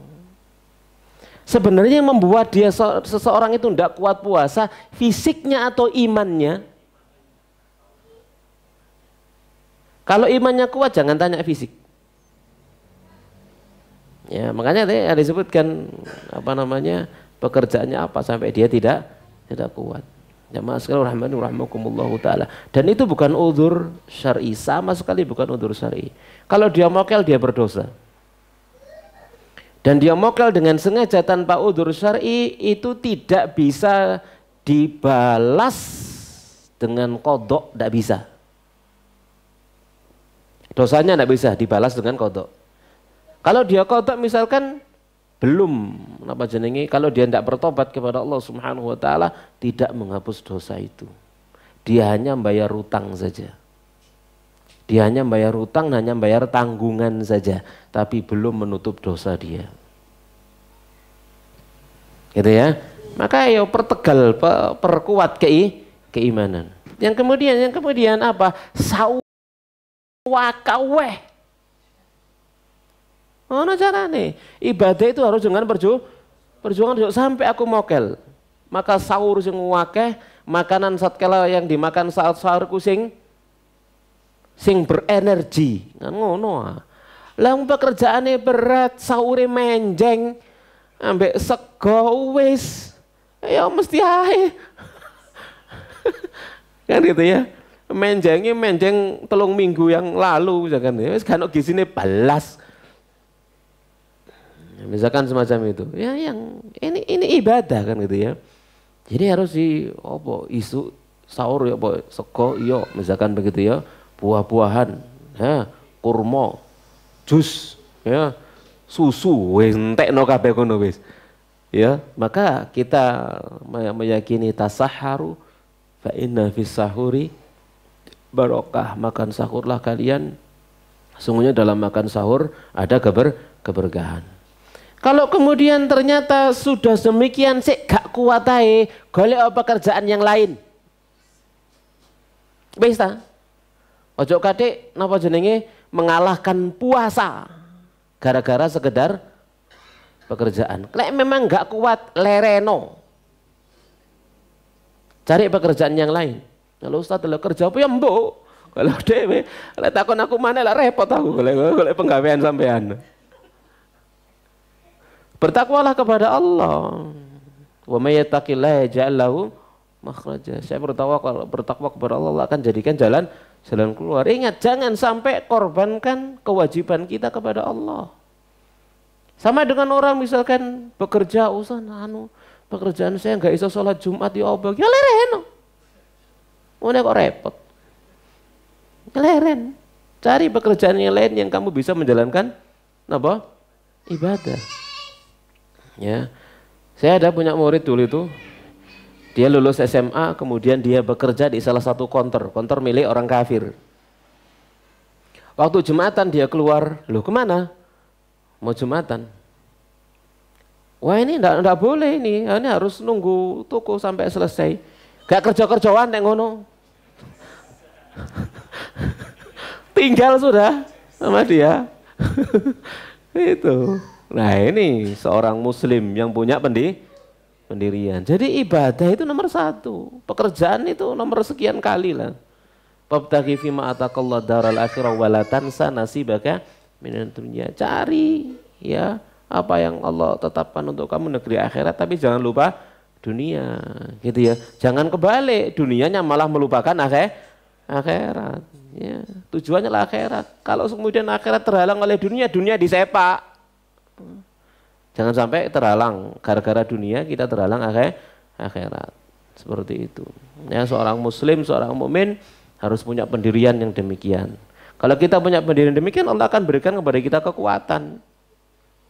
Sebenarnya yang membuat dia seseorang itu tidak kuat puasa, fisiknya atau imannya. Kalau imannya kuat jangan tanya fisik. Ya, makanya tadi ada disebutkan pekerjaannya apa sampai dia tidak kuat. Jamaah sekalian rahimakumullah taala. Dan itu bukan udzur syar'i, sama sekali bukan udzur syar'i. Kalau dia mokel dia berdosa. Dan dia mokel dengan sengaja tanpa udzur syar'i itu tidak bisa dibalas dengan qadha, tidak bisa. Dosanya tidak bisa dibalas dengan qadha. Kalau dia qadha misalkan belum kalau dia tidak bertobat kepada Allah Subhanahu wa taala, tidak menghapus dosa itu. Dia hanya bayar utang saja. Dia hanya bayar utang, hanya bayar tanggungan saja, tapi belum menutup dosa dia. Gitu ya. Maka ya pertegal, perkuat keimanan. Yang kemudian apa? Sawakaweh. Mana carane? Ibadah itu harus dengan perjuangan sampai aku mokel. Maka sahur sing wakeh, makanan satkala yang dimakan saat sahur sing berenergi, kan ngono. Lah pekerjaane berat, sahure menjeng, ambek sego wis, ya mesti ae. Kan gitu ya. Menjeng 3 minggu yang lalu misalkan, wis kan gisine balas. Misalkan semacam itu. Ya yang ini ibadah kan gitu ya. Jadi harus isu sahur ya sego yo misalkan begitu ya. Buah-buahan, ya, kurma, jus, ya, susu, entekno kabeh kono wis. Ya, maka kita meyakini tasaharu fa inna fis sahuri barokah, makan sahurlah kalian. Sungguhnya dalam makan sahur ada keberkahan. Kalau kemudian ternyata sudah demikian sik gak kuat ae, golek pekerjaan yang lain. Wis ta? Ojo kadek napa jenenge mengalahkan puasa gara-gara sekedar pekerjaan. Lek memang nggak kuat lereno, cari pekerjaan yang lain. Kalau Ustaz kalau kerja apa ya mbok, kalau dewe lek takon aku mana lah repot aku kalau penggawean sampean. Bertakwalah kepada Allah. Wa may yattaqillaha yaj'al lahu makhraja. Saya bertakwa kepada Allah akan jadikan jalan jalan keluar. Ingat, jangan sampai korbankan kewajiban kita kepada Allah. Sama dengan orang misalkan bekerja, pekerjaan saya nggak bisa sholat Jumat ya Allah, ya leren. Ini kok repot. Leren. Cari pekerjaan yang lain yang kamu bisa menjalankan apa? Ibadah. Ya. Saya ada punya murid dulu itu. Dia lulus SMA, kemudian dia bekerja di salah satu konter milik orang kafir. Waktu Jumatan dia keluar, loh kemana? Mau Jumatan. Wah ini enggak boleh ini harus nunggu toko sampai selesai. Gak kerja-kerjaan yang ngono. Tinggal sudah sama dia. Itu. Nah ini seorang muslim yang punya pendirian. Jadi ibadah itu nomor 1. Pekerjaan itu nomor sekian kali lah. Fabtaghi fima ataqallahu daral akhirah wala tansa nasibaka minad dunya. Cari ya apa yang Allah tetapkan untuk kamu negeri akhirat, tapi jangan lupa dunia, gitu ya. Jangan kebalik, dunianya malah melupakan akhirat. Ya, tujuannya lah akhirat. Kalau kemudian akhirat terhalang oleh dunia, dunia disepak. Jangan sampai terhalang gara-gara dunia kita terhalang akhirat. Seperti itu. Ya, seorang muslim, seorang mukmin harus punya pendirian yang demikian. Kalau kita punya pendirian demikian, Allah akan berikan kepada kita kekuatan.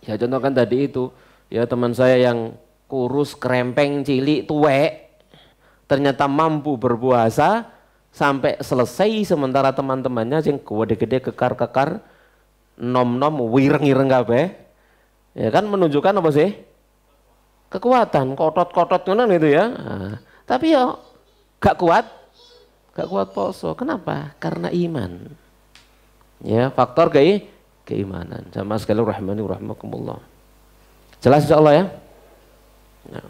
Ya contohkan tadi itu, ya teman saya yang kurus, krempeng, cilik, tuwek, ternyata mampu berpuasa sampai selesai, sementara teman-temannya yang gede-gede, kekar-kekar, nom-nom, wireng-ireng kabeh. Ya kan menunjukkan apa sih? Kekuatan, kotot-kotot ngono gitu ya. Nah, tapi ya gak kuat poso. Kenapa? Karena iman. Ya, faktor keimanan. Sama sekali rahmani rahmakumullah. Jelas insyaallah ya? Ya.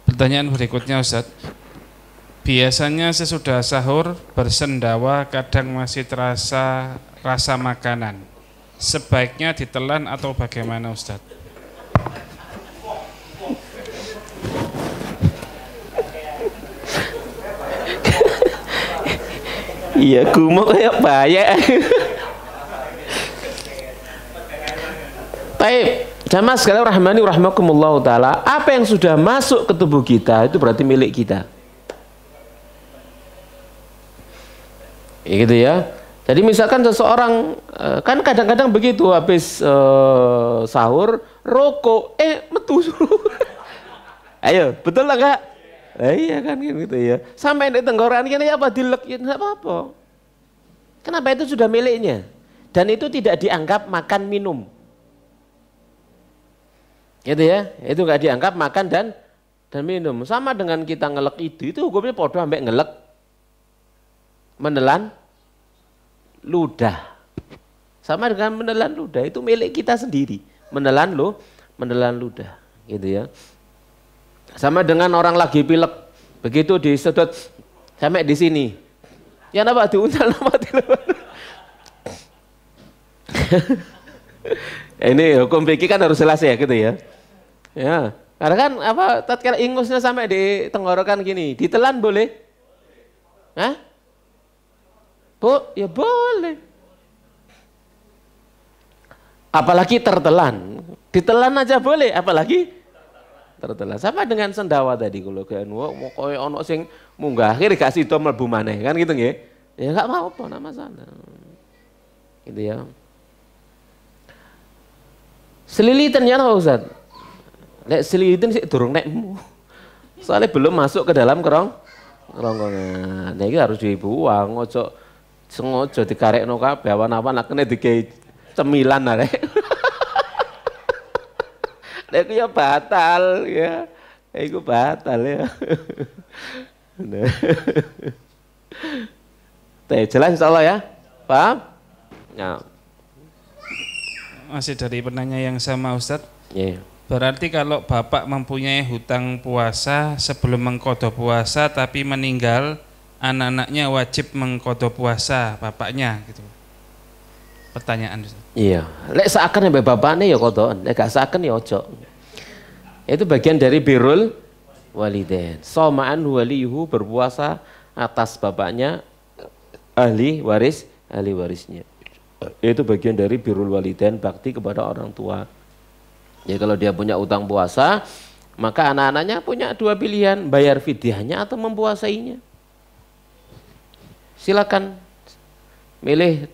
Pertanyaan berikutnya Ustaz. Biasanya sesudah sahur bersendawa kadang masih terasa rasa makanan. Sebaiknya ditelan atau bagaimana Ustaz? Iya, gumuk kayak bahaya. Baik, jamaah sekalian rahmani rahmakumullah taala, apa yang sudah masuk ke tubuh kita itu berarti milik kita. Ya, gitu ya. Jadi misalkan seseorang kan kadang-kadang begitu habis sahur rokok metu suruh. Ayo, betul lah Kak? Iya kan gitu ya. Sampai di tenggorokan ini apa dilek ya enggak apa-apa. Kenapa itu sudah miliknya? Dan itu tidak dianggap makan minum. Gitu ya, itu nggak dianggap makan dan minum. Sama dengan kita ngelek itu hukumnya podo sampai ngelek menelan ludah. Sama dengan menelan ludah, itu milik kita sendiri. Menelan ludah, gitu ya. Sama dengan orang lagi pilek, begitu disedot sampai di sini. Ya napa diuntal napa Ini hukum fikih kan harus jelas ya gitu ya. Ya, karena kan apa tatkala ingusnya sampai di tenggorokan gini, ditelan boleh? Hah? Ya boleh. Apalagi tertelan. Ditelan aja boleh, apalagi tertelan. Sama dengan sendawa tadi kalau kan mau koyo ono sing munggah akhir dikasih to mlebu maneh kan gitu nggih. Ya enggak apa-apa nama sana. Gitu ya. Selilitan ya Ustaz. Lek selilitan sih durung nekmu. Soalnya belum masuk ke dalam kerongkongan. Nah iki harus dibuang, ojo sengaja dikarekno kabeh awan-awan akene dikei cemilan arek. Nek iku ya batal ya. Iku batal ya. Nah. Jelas insyaallah ya. Paham? Ya. Masih dari penanya yang sama Ustadz. Yeah. Berarti kalau bapak mempunyai hutang puasa sebelum mengqadha puasa tapi meninggal, anak-anaknya wajib mengqadha puasa bapaknya gitu. Pertanyaan Ustaz. Iya, lek seakan mbek bapakne ya qadhaan, lek gak seakan ya ojo. Itu bagian dari birrul walidain. Soma'an waliyuhu, berpuasa atas bapaknya ahli warisnya. Itu bagian dari birrul walidain, bakti kepada orang tua. Jadi kalau dia punya utang puasa, maka anak-anaknya punya dua pilihan, bayar fidyahnya atau mempuasainya. Silakan milih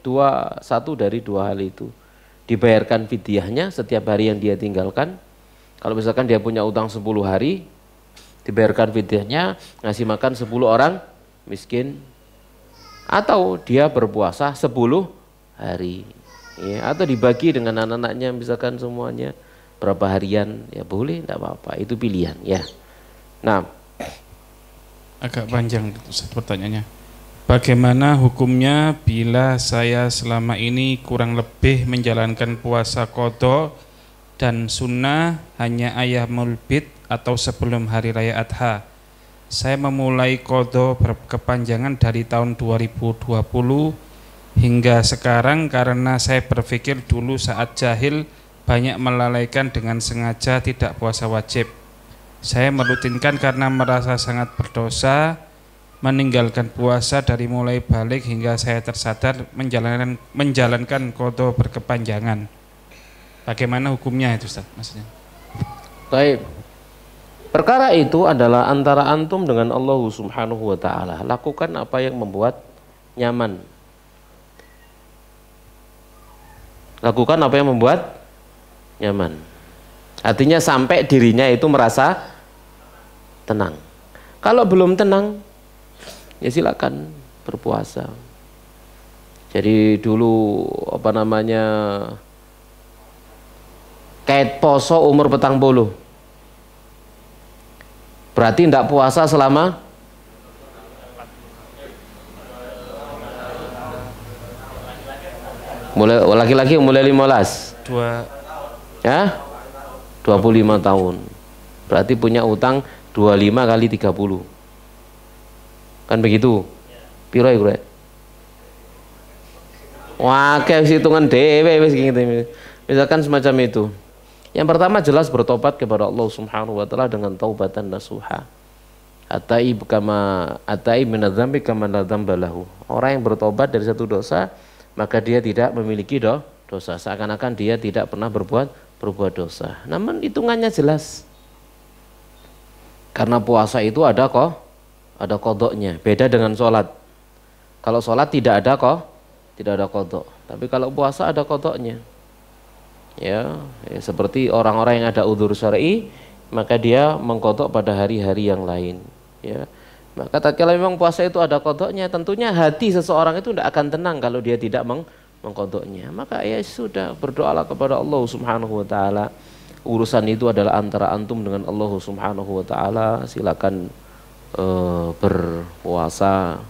satu dari dua hal itu. Dibayarkan fidyahnya setiap hari yang dia tinggalkan. Kalau misalkan dia punya utang 10 hari, dibayarkan fidyahnya, ngasih makan 10 orang miskin. Atau dia berpuasa 10 hari. Ya, atau dibagi dengan anak-anaknya misalkan semuanya berapa harian, ya boleh, tidak apa-apa, itu pilihan ya. Nah, agak panjang Ustaz pertanyaannya. Bagaimana hukumnya bila saya selama ini kurang lebih menjalankan puasa qadha dan sunnah hanya ayyamul bid atau sebelum hari raya Adha? Saya memulai qadha berkepanjangan dari tahun 2020 hingga sekarang karena saya berpikir dulu saat jahil banyak melalaikan dengan sengaja tidak puasa wajib. Saya merutinkan karena merasa sangat berdosa meninggalkan puasa dari mulai balik hingga saya tersadar menjalankan qadha berkepanjangan. Bagaimana hukumnya itu Ustaz maksudnya? baik. Perkara itu adalah antara antum dengan Allah Subhanahu wa taala. Lakukan apa yang membuat nyaman. Lakukan apa yang membuat nyaman. Artinya sampai dirinya itu merasa tenang. Kalau belum tenang, ya silakan berpuasa. Jadi dulu kait poso umur 40. Berarti tidak puasa selama mulai laki-laki mulai 15. Ya? 25 tahun. Berarti punya utang 25 kali 30. Kan begitu? Piro iku rek? Wah, kayak hitungan dhewe wis gitu. Misalkan semacam itu. Yang pertama jelas bertobat kepada Allah Subhanahu wa taala dengan taubatan nasuha. Ataib minadz-dzambi kama la dzamba lahu. Orang yang bertobat dari satu dosa, maka dia tidak memiliki dosa. Seakan-akan dia tidak pernah berbuat dosa. Namun hitungannya jelas. Karena puasa itu ada qadha-nya. Beda dengan sholat. Kalau sholat tidak ada qadha. Tapi kalau puasa ada qadha-nya. Ya, seperti orang-orang yang ada udzur syar'i, maka dia mengqadha pada hari-hari yang lain. Ya. Maka tatkala memang puasa itu ada qadha-nya, tentunya hati seseorang itu tidak akan tenang kalau dia tidak mengqadha-nya. Maka ya sudah, berdoalah kepada Allah Subhanahu wa taala. Urusan itu adalah antara antum dengan Allah Subhanahu wa taala. Silakan berpuasa,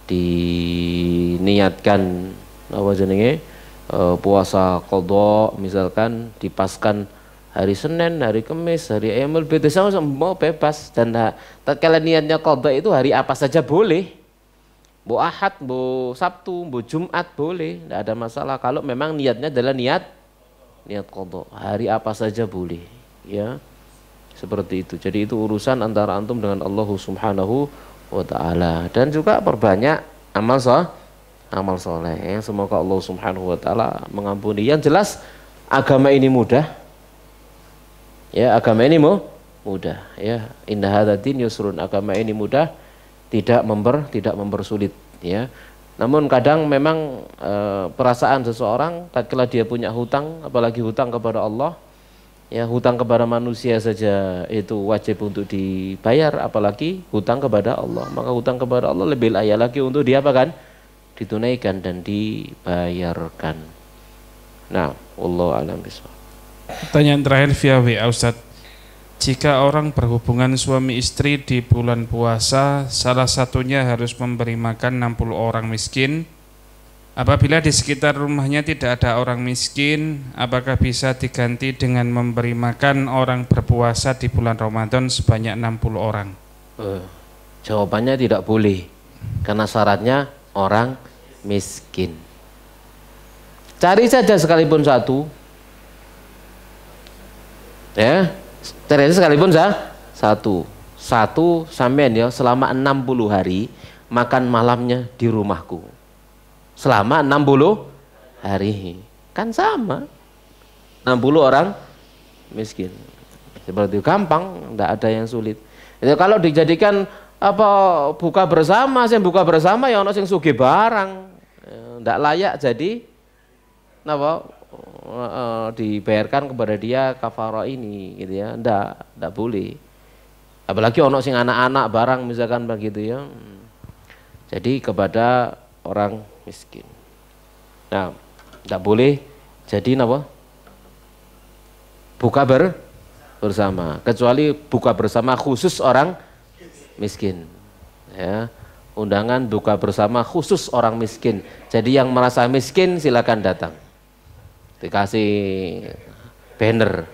diniatkan puasa qadha, misalkan dipaskan hari Senin, hari Kamis, hari Ayyamul Bid, mau bebas. Dan tatkala niatnya qadha itu hari apa saja boleh. Bu Ahad, bu Sabtu, bu Jumat boleh, tidak ada masalah. Kalau memang niatnya adalah niat qadha, hari apa saja boleh, ya. Seperti itu. Jadi itu urusan antara antum dengan Allah Subhanahu wa taala. Dan juga perbanyak amal soleh, ya. Semoga Allah Subhanahu wa taala mengampuni. Yang jelas agama ini mudah. Ya, agama ini mudah, ya. Inna hadzal din yusrun, agama ini mudah, tidak mempersulit, ya. Namun kadang memang perasaan seseorang tatkala dia punya hutang, apalagi hutang kepada Allah, ya, hutang kepada manusia saja itu wajib untuk dibayar, apalagi hutang kepada Allah. Maka hutang kepada Allah lebih layak lagi untuk diapakan? Ditunaikan dan dibayarkan. Nah, wallahu a'lam bishawab. Pertanyaan terakhir via WA Ustaz. Jika orang berhubungan suami istri di bulan puasa, salah satunya harus memberi makan 60 orang miskin. Apabila di sekitar rumahnya tidak ada orang miskin, apakah bisa diganti dengan memberi makan orang berpuasa di bulan Ramadan sebanyak 60 orang? Jawabannya tidak boleh, karena syaratnya orang miskin. Cari saja sekalipun satu, ya, cari saja sekalipun satu sampean ya selama 60 hari makan malamnya di rumahku selama 60 hari. Kan sama. 60 orang miskin. Seperti itu, gampang, tidak ada yang sulit. Itu kalau dijadikan apa buka bersama, sing buka bersama ya ono sing sugih barang. Tidak layak jadi apa dibayarkan kepada dia kafarah ini gitu ya. Tidak boleh. Apalagi ono sing anak-anak barang misalkan begitu ya. Jadi kepada orang miskin. Nah, tidak boleh jadi apa? Buka bersama, kecuali buka bersama khusus orang miskin. Ya, undangan buka bersama khusus orang miskin. Jadi yang merasa miskin silakan datang. Dikasih banner.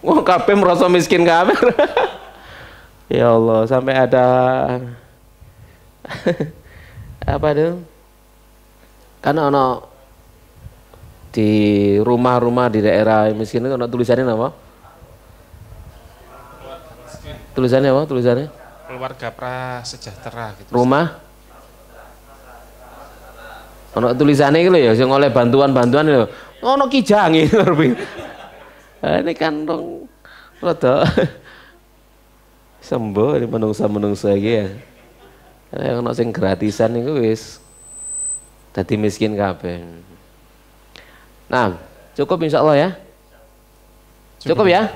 Wah, kabeh merasa miskin kabeh. Ya Allah, sampai ada apa itu? Karena ono di rumah-rumah di daerah miskin itu ono tulisannya apa? Tulisannya apa? Tulisannya? Keluarga prasejahtera gitu. Rumah? Ono tulisannya gitu ya, sing oleh bantuan-bantuan itu. Ono kijangi. Ini kan dong rada sembo ini menungsa-menungsa iki ya. Karena ono sing gratisan iku wis dadi miskin kabeh. Nah, cukup insyaallah ya. Cukup ya?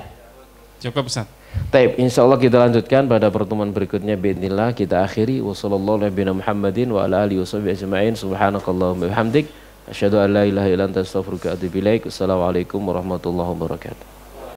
Cukup, Ustaz. Baik, insyaallah kita lanjutkan pada pertemuan berikutnya bismillah. Kita akhiri wassallallahu nabiyana Muhammadin wa ala alihi washabihi ajmain. Subhanakallahumma wa bihamdik asyhadu an la ilaha illa anta astaghfiruka wa atubu ilaik. Assalamualaikum warahmatullahi wabarakatuh.